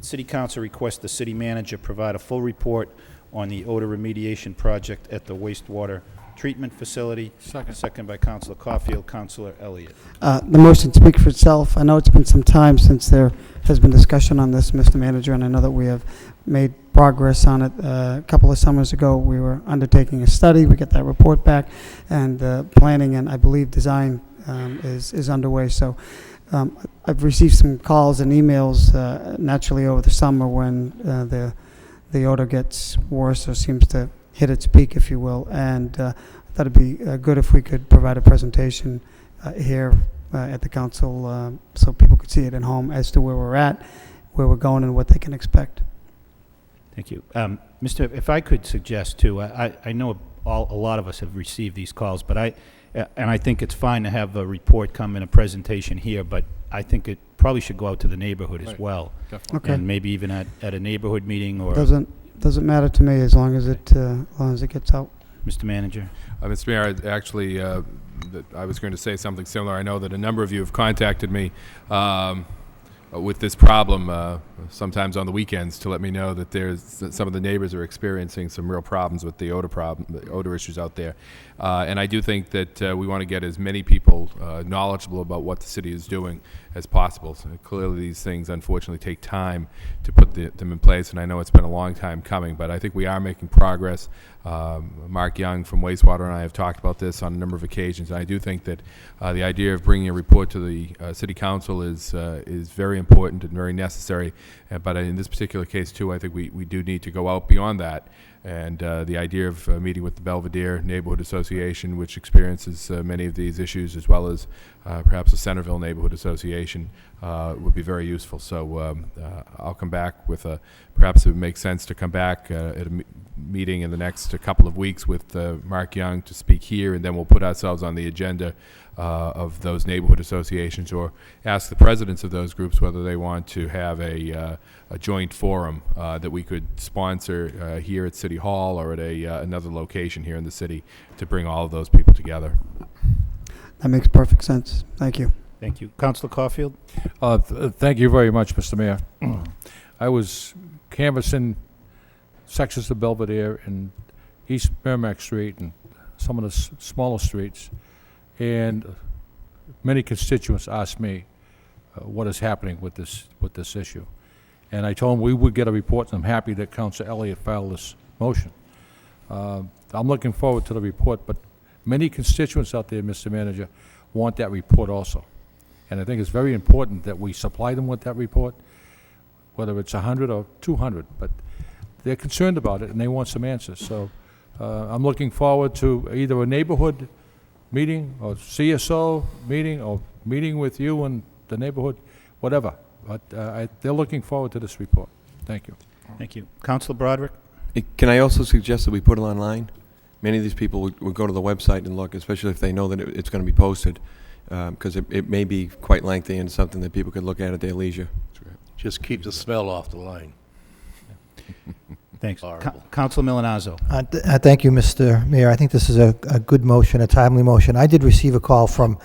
Speaker 1: City Council requests the city manager provide a full report on the odor remediation project at the wastewater treatment facility. Second by Councilor Caulfield. Councilor Elliott.
Speaker 7: The motion speaks for itself. I know it's been some time since there has been discussion on this, Mr. Manager, and I know that we have made progress on it. A couple of summers ago, we were undertaking a study. We get that report back, and planning and, I believe, design is underway. So I've received some calls and emails naturally over the summer when the odor gets worse or seems to hit its peak, if you will, and I thought it'd be good if we could provide a presentation here at the council so people could see it at home as to where we're at, where we're going, and what they can expect.
Speaker 1: Thank you. If I could suggest, too, I know a lot of us have received these calls, but I think it's fine to have a report come in a presentation here, but I think it probably should go out to the neighborhood as well.
Speaker 8: Definitely.
Speaker 7: Okay.
Speaker 1: And maybe even at a neighborhood meeting or...
Speaker 7: Doesn't matter to me as long as it gets out.
Speaker 1: Mr. Manager.
Speaker 8: Mr. Mayor, actually, I was going to say something similar. I know that a number of you have contacted me with this problem sometimes on the weekends to let me know that some of the neighbors are experiencing some real problems with the odor issues out there. And I do think that we want to get as many people knowledgeable about what the city is doing as possible. So clearly these things unfortunately take time to put them in place, and I know it's been a long time coming, but I think we are making progress. Mark Young from Wastewater and I have talked about this on a number of occasions, and I do think that the idea of bringing a report to the City Council is very important and very necessary, but in this particular case too, I think we do need to go out beyond that. And the idea of meeting with the Belvedere Neighborhood Association, which experiences many of these issues, as well as perhaps the Centerville Neighborhood Association, would be very useful. So I'll come back with perhaps it makes sense to come back at a meeting in the next couple of weeks with Mark Young to speak here, and then we'll put ourselves on the agenda of those neighborhood associations, or ask the presidents of those groups whether they want to have a joint forum that we could sponsor here at City Hall or at another location here in the city to bring all of those people together.
Speaker 7: That makes perfect sense. Thank you.
Speaker 1: Thank you. Councilor Caulfield?
Speaker 4: Thank you very much, Mr. Mayor. I was canvassing sections of Belvedere and East Merrimack Street and some of the smaller streets, and many constituents asked me what is happening with this issue. And I told them we would get a report, and I'm happy that Councilor Elliott filed this motion. I'm looking forward to the report, but many constituents out there, Mr. Manager, want that report also. And I think it's very important that we supply them with that report, whether it's 100 or 200, but they're concerned about it and they want some answers. So I'm looking forward to either a neighborhood meeting, or CSO meeting, or meeting with you and the neighborhood, whatever. But they're looking forward to this report. Thank you.
Speaker 1: Thank you. Councilor Broderick?
Speaker 11: Can I also suggest that we put it online? Many of these people would go to the website and look, especially if they know that it's going to be posted, because it may be quite lengthy and something that people could look at their leisure.
Speaker 5: Just keep the smell off the line.
Speaker 1: Thanks.
Speaker 5: Horrible.
Speaker 1: Councilor Milonazo?
Speaker 10: Thank you, Mr. Mayor. I think this is a good motion, a timely motion. I did receive a call from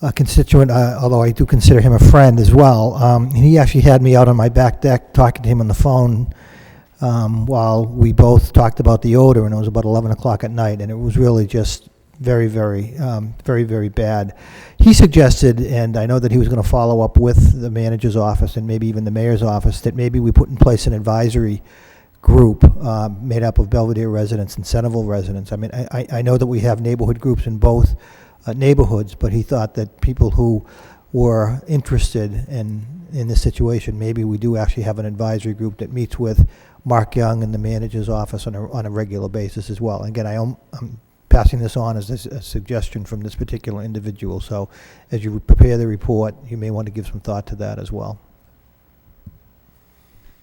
Speaker 10: a constituent, although I do consider him a friend as well. He actually had me out on my back deck talking to him on the phone while we both talked about the odor, and it was about 11 o'clock at night, and it was really just very, very bad. He suggested, and I know that he was going to follow up with the manager's office and maybe even the mayor's office, that maybe we put in place an advisory group made up of Belvedere residents and Centerville residents. I mean, I know that we have neighborhood groups in both neighborhoods, but he thought that people who were interested in this situation, maybe we do actually have an advisory group that meets with Mark Young and the manager's office on a regular basis as well. Again, I'm passing this on as a suggestion from this particular individual. So as you prepare the report, you may want to give some thought to that as well.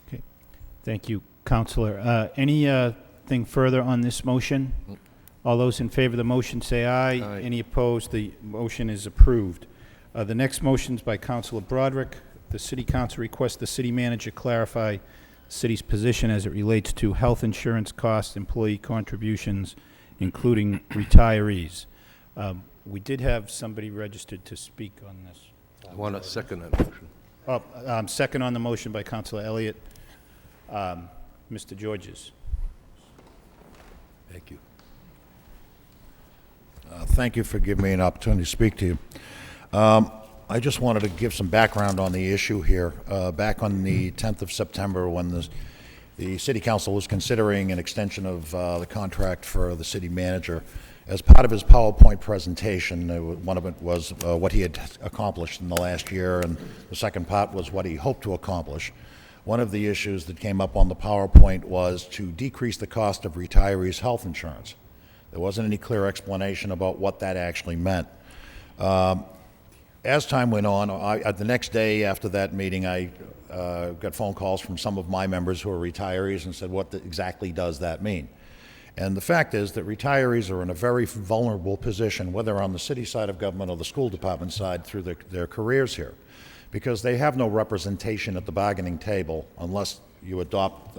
Speaker 1: Okay. Thank you, Councilor. Anything further on this motion? All those in favor of the motion say aye.
Speaker 5: Aye.
Speaker 1: Any opposed? The motion is approved. The next motion is by Councilor Broderick. The City Council requests the city manager clarify the city's position as it relates to health insurance costs, employee contributions, including retirees. We did have somebody registered to speak on this.
Speaker 5: I want to second that motion.
Speaker 1: Second on the motion by Councilor Elliott. Mr. Georges.
Speaker 5: Thank you.
Speaker 12: Thank you for giving me an opportunity to speak to you. I just wanted to give some background on the issue here. Back on the 10th of September, when the City Council was considering an extension of the contract for the city manager, as part of his PowerPoint presentation, one of it was what he had accomplished in the last year, and the second part was what he hoped to accomplish. One of the issues that came up on the PowerPoint was to decrease the cost of retirees' health insurance. There wasn't any clear explanation about what that actually meant. As time went on, the next day after that meeting, I got phone calls from some of my members who are retirees and said, what exactly does that mean? And the fact is that retirees are in a very vulnerable position, whether on the city side of government or the school department side, through their careers here, because they have no representation at the bargaining table unless you adopt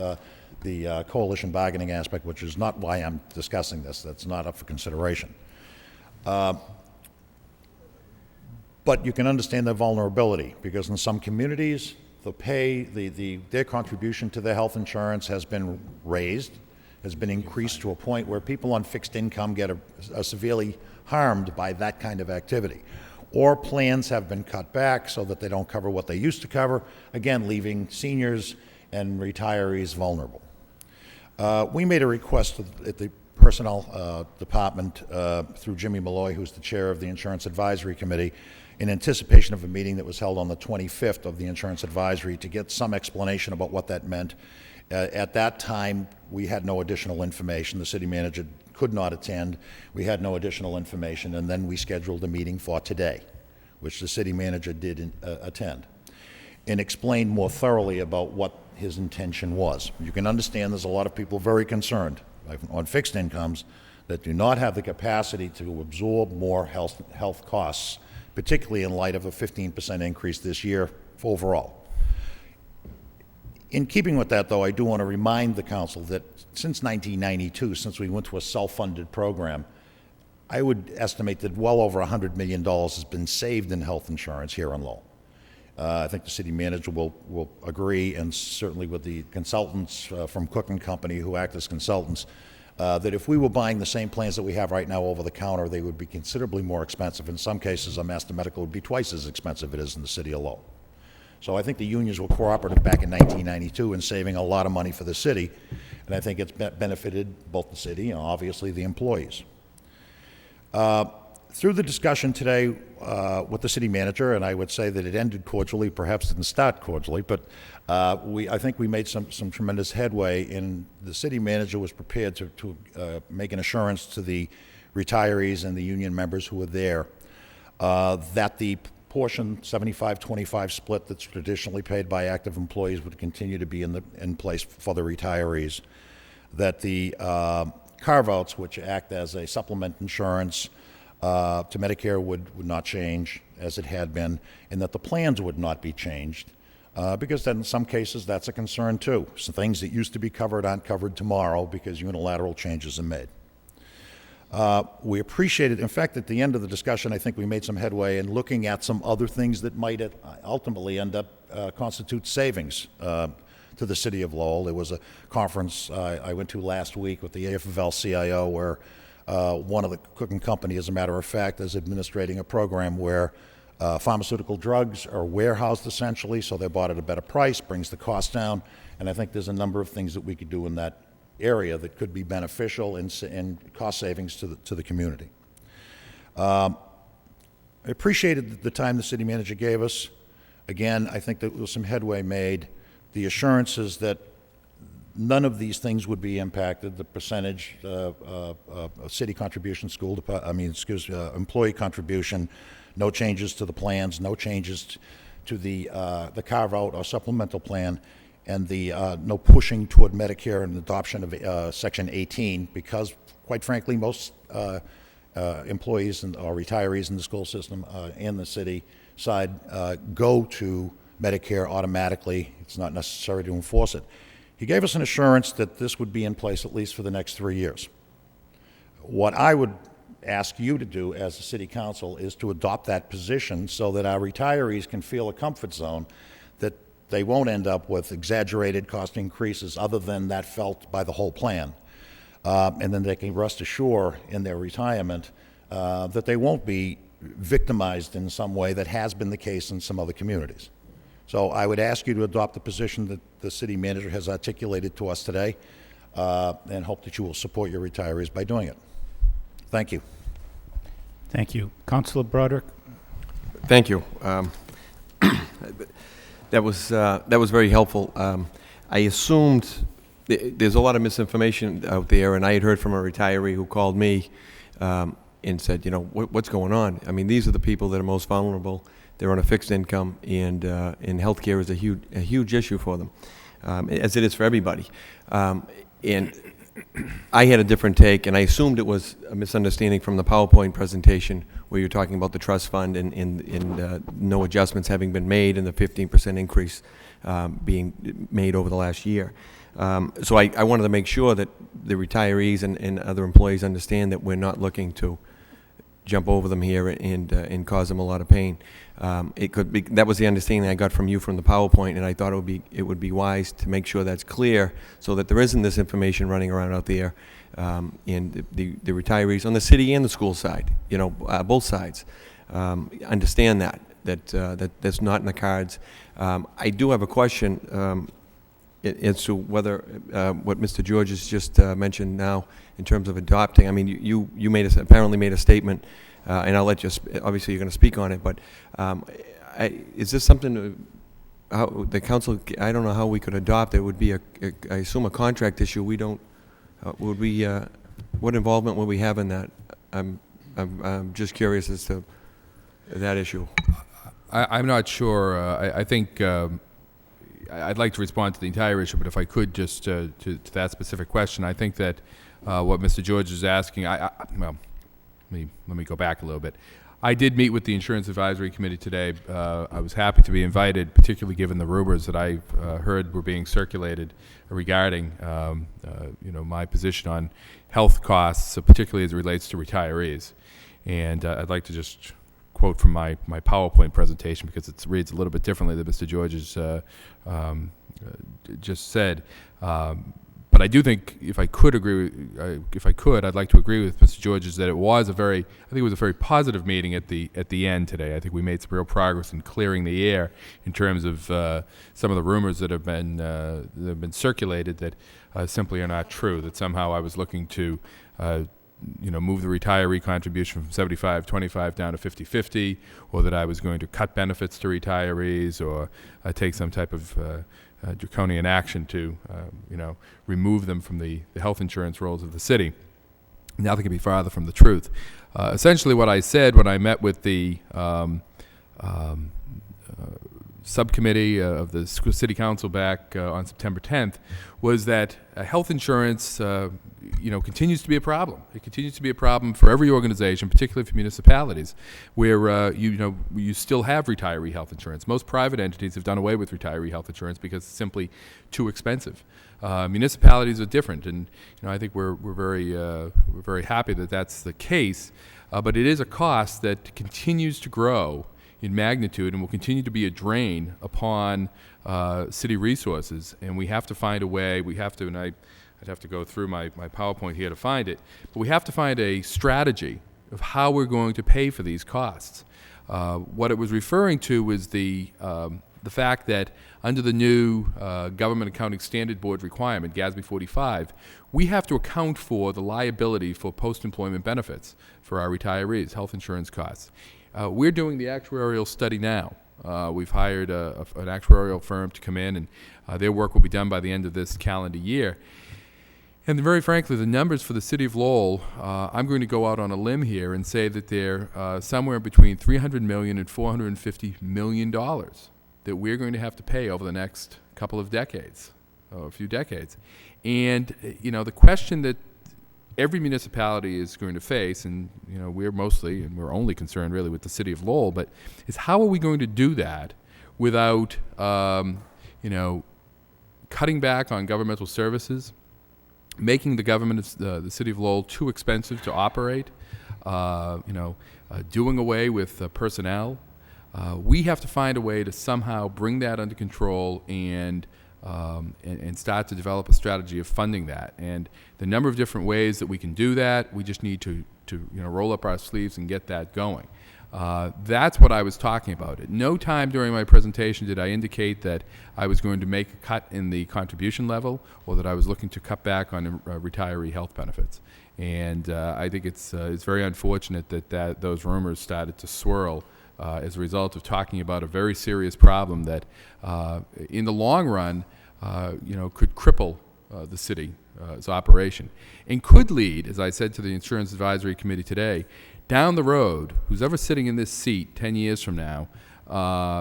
Speaker 12: the coalition bargaining aspect, which is not why I'm discussing this. That's not up for consideration. But you can understand their vulnerability, because in some communities, their contribution to their health insurance has been raised, has been increased to a point where people on fixed income are severely harmed by that kind of activity. Or plans have been cut back so that they don't cover what they used to cover, again, leaving seniors and retirees vulnerable. We made a request at the Personnel Department through Jimmy Malloy, who's the chair of the Insurance Advisory Committee, in anticipation of a meeting that was held on the 25th of the Insurance Advisory, to get some explanation about what that meant. At that time, we had no additional information. The city manager could not attend. We had no additional information, and then we scheduled a meeting for today, which the city manager did attend, and explained more thoroughly about what his intention was. You can understand there's a lot of people very concerned on fixed incomes that do not have the capacity to absorb more health costs, particularly in light of a 15% increase this year overall. In keeping with that, though, I do want to remind the council that since 1992, since we went to a self-funded program, I would estimate that well over $100 million has been saved in health insurance here in Lowell. I think the city manager will agree, and certainly with the consultants from Cook & Company who act as consultants, that if we were buying the same plans that we have right now over the counter, they would be considerably more expensive. In some cases, a Master Medical would be twice as expensive as it is in the city of Lowell. So I think the unions were cooperative back in 1992 in saving a lot of money for the city, and I think it's benefited both the city and obviously the employees. Through the discussion today with the city manager, and I would say that it ended cordially, perhaps didn't start cordially, but I think we made some tremendous headway, and the city manager was prepared to make an assurance to the retirees and the union members who were there, that the portion 75-25 split that's traditionally paid by active employees would continue to be in place for the retirees, that the carve-outs, which act as a supplement insurance to Medicare, would not change as it had been, and that the plans would not be changed, because then in some cases that's a concern too. So things that used to be covered aren't covered tomorrow because unilateral changes are made. We appreciated, in fact, at the end of the discussion, I think we made some headway in looking at some other things that might ultimately end up constitute savings to the city of Lowell. There was a conference I went to last week with the AFL-CIO where one of the cooking company, as a matter of fact, is administrating a program where pharmaceutical drugs are warehoused essentially, so they're bought at a better price, brings the cost down, and I think there's a number of things that we could do in that area that could be beneficial in cost savings to the community. I appreciated the time the city manager gave us. Again, I think that there was some headway made. The assurances that none of these things would be impacted, the percentage city contribution, employee contribution, no changes to the plans, no changes to the carve-out or supplemental plan, and the no pushing toward Medicare and adoption of Section 18, because, quite frankly, most employees or retirees in the school system and the city side go to Medicare automatically. It's not necessary to enforce it. He gave us an assurance that this would be in place at least for the next 3 years. What I would ask you to do as a city council is to adopt that position so that our retirees can feel a comfort zone that they won't end up with exaggerated cost increases other than that felt by the whole plan. And then they can rest assured in their retirement that they won't be victimized in some way that has been the case in some other communities. So I would ask you to adopt the position that the city manager has articulated to us today, and hope that you will support your retirees by doing it. Thank you.
Speaker 1: Thank you. Councilor Broderick?
Speaker 11: Thank you. That was very helpful. I assumed there's a lot of misinformation out there, and I had heard from a retiree who called me and said, you know, what's going on? I mean, these are the people that are most vulnerable. They're on a fixed income, and healthcare is a huge issue for them, as it is for everybody. And I had a different take, and I assumed it was a misunderstanding from the PowerPoint presentation where you're talking about the trust fund and no adjustments having been made and the 15% increase being made over the last year. So I wanted to make sure that the retirees and other employees understand that we're not looking to jump over them here and cause them a lot of pain. It could be, that was the understanding I got from you from the PowerPoint, and I thought it would be wise to make sure that's clear so that there isn't this information running around out there, and the retirees on the city and the school side, you know, both sides, understand that that's not in the cards. I do have a question as to whether what Mr. George has just mentioned now in terms of adopting. I mean, you apparently made a statement, and I'll let you. Obviously, you're going to speak on it, but is this something? How the council? I don't know how we could adopt it. It would be I assume a contract issue. We don't. Would we? What involvement would we have in that? I'm just curious as to that issue.
Speaker 8: I'm not sure. I think. I'd like to respond to the entire issue, but if I could just to that specific question, I think that what Mr. George is asking, well, let me go back a little bit. I did meet with the Insurance Advisory Committee today. I was happy to be invited, particularly given the rumors that I heard were being circulated regarding, my position on health costs, particularly as it relates to retirees. And I'd like to just quote from my PowerPoint presentation because it reads a little bit differently than Mr. George's just said. But I do think if I could, I'd like to agree with Mr. George's that it was a very positive meeting at the end today. I think we made some real progress in clearing the air in terms of some of the rumors that have been circulated that simply are not true. That somehow I was looking to move the retiree contribution from 75-25 down to 50-50, or that I was going to cut benefits to retirees, or take some type of draconian action to, remove them from the health insurance rolls of the city. Nothing could be farther from the truth. Essentially, what I said when I met with the subcommittee of the city council back on September 10th was that health insurance, continues to be a problem. It continues to be a problem for every organization, particularly for municipalities, where you still have retiree health insurance. Most private entities have done away with retiree health insurance because it's simply too expensive. Municipalities are different, and I think we're very happy that that's the case. But it is a cost that continues to grow in magnitude and will continue to be a drain upon city resources. And we have to find a way. And I'd have to go through my PowerPoint here to find it. But we have to find a strategy of how we're going to pay for these costs. What it was referring to was the fact that under the new Government Accounting Standard Board requirement, GASB 45, we have to account for the liability for post-employment benefits for our retirees, health insurance costs. We're doing the actuarial study now. We've hired an actuarial firm to come in, and their work will be done by the end of this calendar year. And very frankly, the numbers for the city of Lowell, I'm going to go out on a limb here and say that they're somewhere between $300 million and $450 million that we're going to have to pay over the next couple of decades, a few decades. And, the question that every municipality is going to face, and we're mostly and we're only concerned really with the city of Lowell, but is how are we going to do that without cutting back on governmental services, making the government of the city of Lowell too expensive to operate, doing away with personnel. We have to find a way to somehow bring that under control and start to develop a strategy of funding that. And the number of different ways that we can do that, we just need to roll up our sleeves and get that going. That's what I was talking about. At no time during my presentation did I indicate that I was going to make a cut in the contribution level or that I was looking to cut back on retiree health benefits. And I think it's very unfortunate that those rumors started to swirl as a result of talking about a very serious problem that, in the long run, could cripple the city's operation and could lead, as I said to the Insurance Advisory Committee today, down the road, who's ever sitting in this seat 10 years from now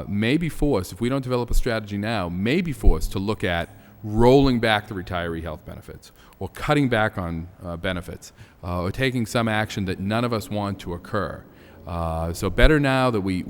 Speaker 8: may be forced, if we don't develop a strategy now, may be forced to look at rolling back the retiree health benefits or cutting back on benefits or taking some action that none of us want to occur. So better now that we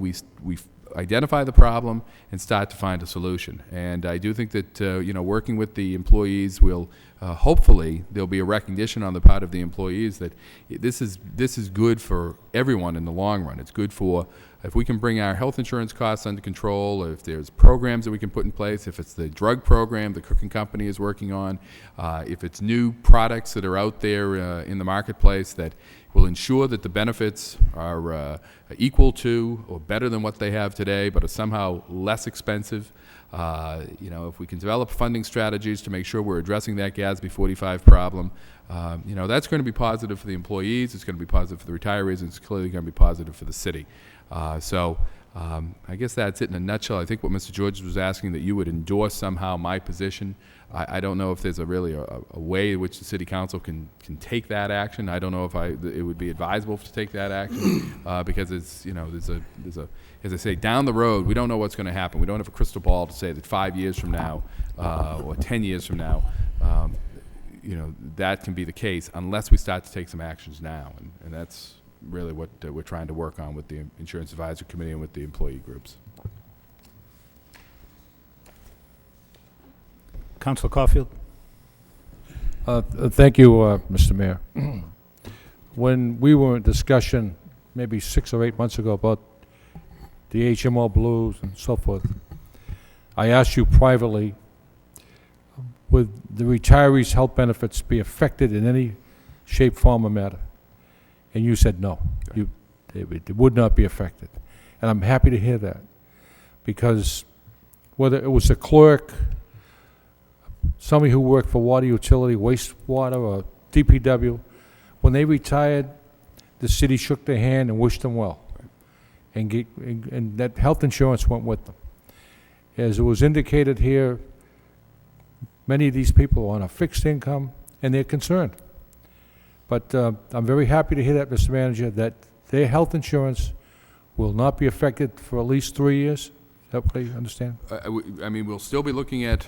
Speaker 8: identify the problem and start to find a solution. And I do think that working with the employees will hopefully there'll be a recognition on the part of the employees that this is good for everyone in the long run. It's good for if we can bring our health insurance costs under control, if there's programs that we can put in place, if it's the drug program the cooking company is working on, if it's new products that are out there in the marketplace that will ensure that the benefits are equal to or better than what they have today, but are somehow less expensive. If we can develop funding strategies to make sure we're addressing that GASB 45 problem, that's going to be positive for the employees, it's going to be positive for the retirees, and it's clearly going to be positive for the city. I guess that's it in a nutshell. I think what Mr. George was asking, that you would endorse somehow my position. I don't know if there's a way in which the city council can take that action. I don't know if it would be advisable to take that action because it's there's a as I say, down the road we don't know what's going to happen. We don't have a crystal ball to say that 5 years from now or 10 years from now that can be the case unless we start to take some actions now, and that's really what we're trying to work on with the Insurance Advisory Committee and with the employee groups.
Speaker 1: Councilor Caulfield?
Speaker 4: Thank you, Mr. Mayor. When we were in discussion maybe 6 or 8 months ago about the HMO blues and so forth, I asked you privately, would the retirees' health benefits be affected in any shape, form, or matter? And you said no, it would not be affected. And I'm happy to hear that, because whether it was a clerk, somebody who worked for water utility, wastewater, or DPW, when they retired, the city shook their hand and wished them well. And that health insurance went with them. As it was indicated here, many of these people are on a fixed income, and they're concerned. But I'm very happy to hear that, Mr. Manager, that their health insurance will not be affected for at least 3 years. Is that what I understand?
Speaker 8: I mean, we'll still be looking at,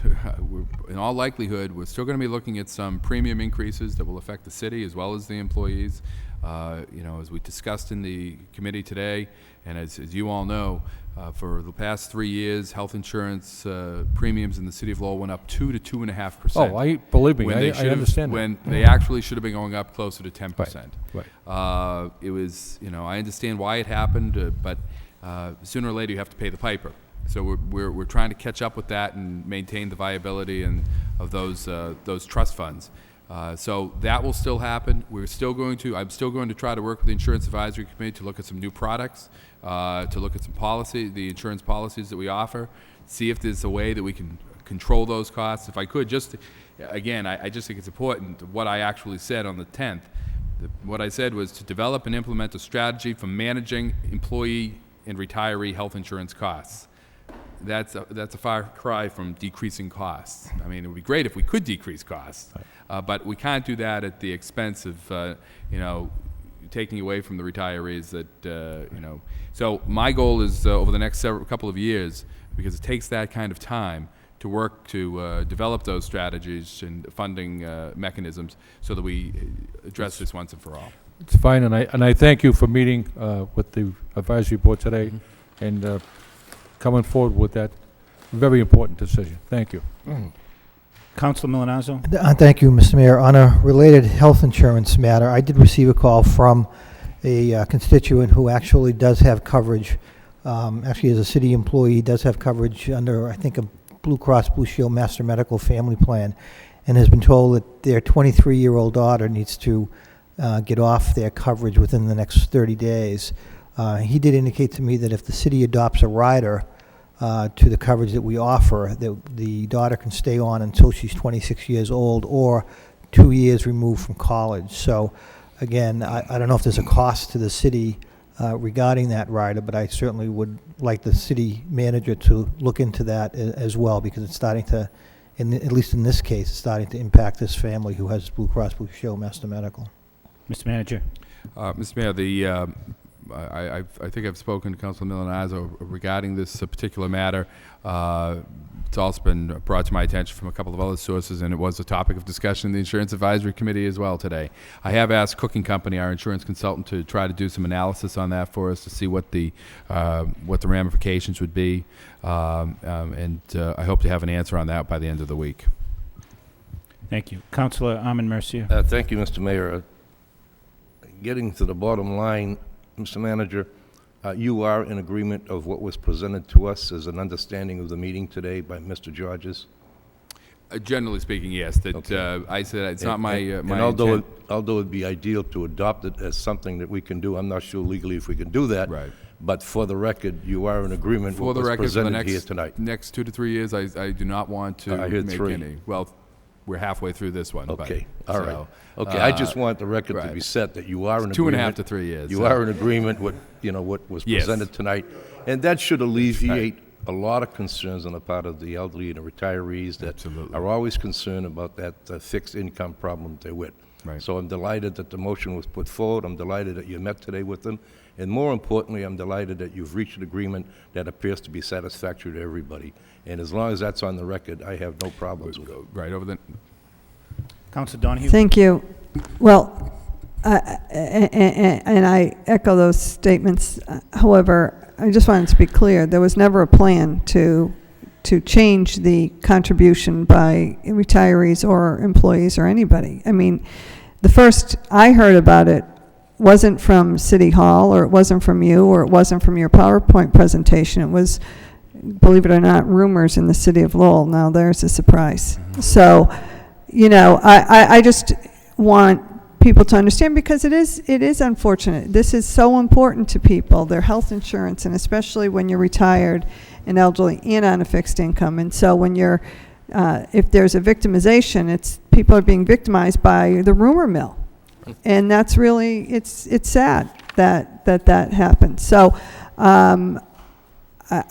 Speaker 8: in all likelihood, we're still going to be looking at some premium increases that will affect the city as well as the employees. You know, as we discussed in the committee today, and as you all know, for the past 3 years, health insurance premiums in the city of Lowell went up 2 to 2.5%.
Speaker 4: Oh, believe me,
Speaker 8: when
Speaker 4: I understand that.
Speaker 8: When they actually should have been going up closer to 10%.
Speaker 4: Right.
Speaker 8: It was, you know, I understand why it happened, but sooner or later you have to pay the piper. So we're trying to catch up with that and maintain the viability of those trust funds. So that will still happen. I'm still going to try to work with the Insurance Advisory Committee to look at some new products, to look at some the insurance policies that we offer, see if there's a way that we can control those costs. If I could, again, I just think it's important what I actually said on the 10th. What I said was to develop and implement a strategy for managing employee and retiree health insurance costs. That's a far cry from decreasing costs. I mean, it would be great if we could decrease costs, but we can't do that at the expense of, you know, taking away from the retirees that, you know. So my goal is over the next couple of years, because it takes that kind of time to work to develop those strategies and funding mechanisms so that we address this once and for all.
Speaker 4: It's fine, and I thank you for meeting with the advisory board today and coming forward with that very important decision. Thank you.
Speaker 1: Councilor Milanazzo?
Speaker 10: Thank you, Mr. Mayor. On a related health insurance matter, I did receive a call from a constituent who actually does have coverage, actually as a city employee, does have coverage under, I think, a Blue Cross Blue Shield Master Medical Family Plan, and has been told that their 23-year-old daughter needs to get off their coverage within the next 30 days. He did indicate to me that if the city adopts a rider to the coverage that we offer, that the daughter can stay on until she's 26 years old or 2 years removed from college. So, again, I don't know if there's a cost to the city regarding that rider, but I certainly would like the city manager to look into that as well, because it's starting to, at least in this case, it's starting to impact this family who has Blue Cross Blue Shield Master Medical.
Speaker 1: Mr. Manager?
Speaker 8: Mr. Mayor, I think I've spoken to Councilor Milanazzo regarding this particular matter. It's also been brought to my attention from a couple of other sources, and it was a topic of discussion in the Insurance Advisory Committee as well today. I have asked Cooking Company, our insurance consultant, to try to do some analysis on that for us to see what the ramifications would be, and I hope to have an answer on that by the end of the week.
Speaker 1: Thank you. Councilor Armin Mercia?
Speaker 5: Thank you, Mr. Mayor. Getting to the bottom line, Mr. Manager, you are in agreement of what was presented to us as an understanding of the meeting today by Mr. Georges?
Speaker 8: Generally speaking, yes. That okay. I said it's not my
Speaker 5: my intent. Although it'd be ideal to adopt it as something that we can do, I'm not sure legally if we can do that.
Speaker 8: Right.
Speaker 5: But for the record, you are in agreement with what was presented here tonight.
Speaker 8: Next 2 to 3 years, I do not want to make
Speaker 5: 3.
Speaker 8: any. Well, we're halfway through this one.
Speaker 5: Okay,
Speaker 8: but,
Speaker 5: all right. Okay, I just want the record to be set that you are in agreement.
Speaker 8: 2.5 to 3 years.
Speaker 5: You are in agreement with, you know, what was presented tonight. And that should alleviate a lot of concerns on the part of the elderly and the retirees that are always concerned about that fixed income problem they're with.
Speaker 8: Right.
Speaker 5: So I'm delighted that the motion was put forward. I'm delighted that you met today with them. And more importantly, I'm delighted that you've reached an agreement that appears to be satisfactory to everybody. And as long as that's on the record, I have no problems with it.
Speaker 8: Right, over the...
Speaker 1: Councilor Donahue?
Speaker 3: Thank you. Well, and I echo those statements. However, I just wanted to be clear, there was never a plan to change the contribution by retirees or employees or anybody. I mean, the first I heard about it wasn't from City Hall, or it wasn't from you, or it wasn't from your PowerPoint presentation. It was, believe it or not, rumors in the city of Lowell. Now there's a surprise. So, you know, I just want people to understand, because it is unfortunate. This is so important to people, their health insurance, and especially when you're retired and elderly and on a fixed income. And so when you're, if there's a victimization, it's people are being victimized by the rumor mill. And that's really, it's sad that happened. So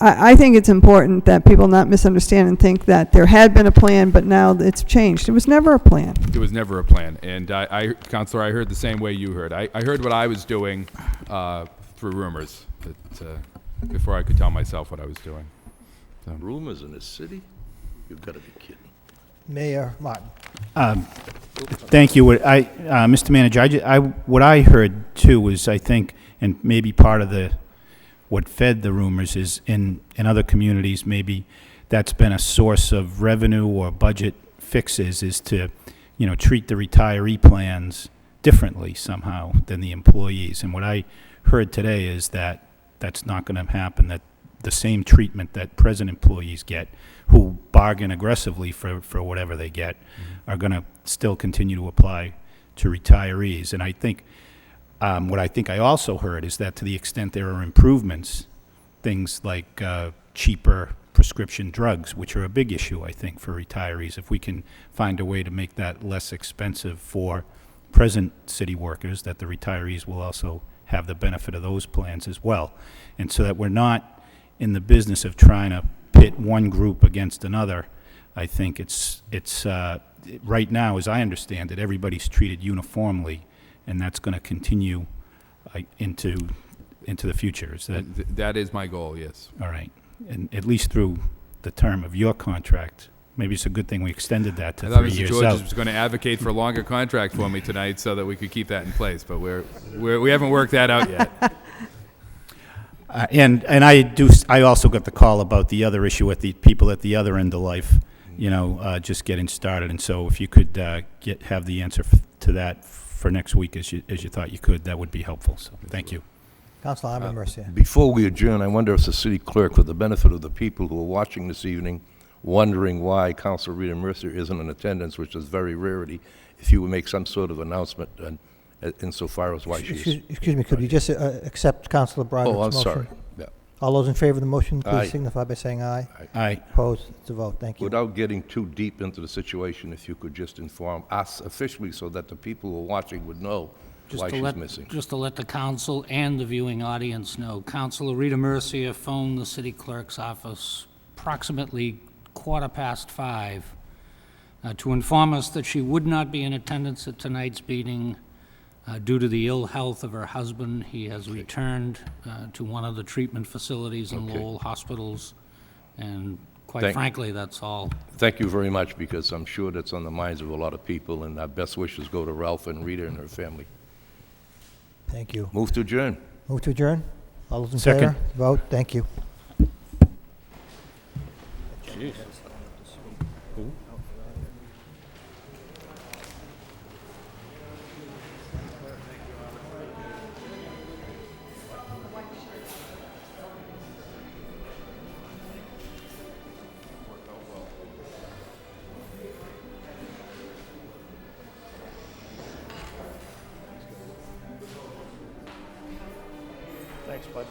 Speaker 3: I think it's important that people not misunderstand and think that there had been a plan, but now it's changed. It was never a plan.
Speaker 8: There was never a plan, and Counselor, I heard the same way you heard. I heard what I was doing through rumors, before I could tell myself what I was doing.
Speaker 5: Rumors in this city? You've got to be kidding.
Speaker 10: Mayor Martin.
Speaker 1: Thank you. Mr. Manager, what I heard too was, I think, and maybe part of what fed the rumors is in other communities, maybe that's been a source of revenue or budget fixes, is to, treat the retiree plans differently somehow than the employees. And what I heard today is that that's not going to happen, that the same treatment that present employees get, who bargain aggressively for whatever they get, are going to still continue to apply to retirees. And I think what I also heard is that to the extent there are improvements, things like cheaper prescription drugs, which are a big issue, I think, for retirees, if we can find a way to make that less expensive for present city workers, that the retirees will also have the benefit of those plans as well. And so that we're not in the business of trying to pit one group against another. I think it's right now, as I understand it, everybody's treated uniformly, and that's going to continue into the future. Is that?
Speaker 8: That is my goal, yes.
Speaker 1: All right. And at least through the term of your contract. Maybe it's a good thing we extended that to 3 years out.
Speaker 8: I thought Mr. George was going to advocate for a longer contract for me tonight so that we could keep that in place, but we haven't worked that out yet.
Speaker 1: And I also got the call about the other issue with the people at the other end of life, just getting started. And so if you could have the answer to that for next week as you thought you could, that would be helpful. So thank you.
Speaker 10: Councilor Armin Mercier.
Speaker 5: Before we adjourn, I wonder if the city clerk, for the benefit of the people who are watching this evening, wondering why Councilor Rita Mercier isn't in attendance, which is very rarity, if you would make some sort of announcement insofar as why she's...
Speaker 10: Excuse me, could you just accept Councilor Broderick's motion?
Speaker 5: Oh, I'm sorry. Yeah.
Speaker 10: All those in favor of the motion, please
Speaker 5: Aye.
Speaker 10: signify by saying aye.
Speaker 1: Aye.
Speaker 10: Opposed? It's a vote. Thank you.
Speaker 5: Without getting too deep into the situation, if you could just inform us officially so that the people who are watching would know why she's missing.
Speaker 2: Just to let the council and the viewing audience know, Councilor Rita Mercier phoned the city clerk's office approximately 5:15 to inform us that she would not be in attendance at tonight's meeting due to the ill health of her husband. He has returned to one of the treatment facilities in Lowell hospitals, and quite frankly, that's all.
Speaker 5: Thank you very much, because I'm sure that's on the minds of a lot of people, and our best wishes go to Ralph and Rita and her family.
Speaker 10: Thank you.
Speaker 5: Move to adjourn.
Speaker 10: Move to adjourn. All those in
Speaker 1: Second.
Speaker 10: favor? Vote. Thank you.
Speaker 12: Thanks, bud.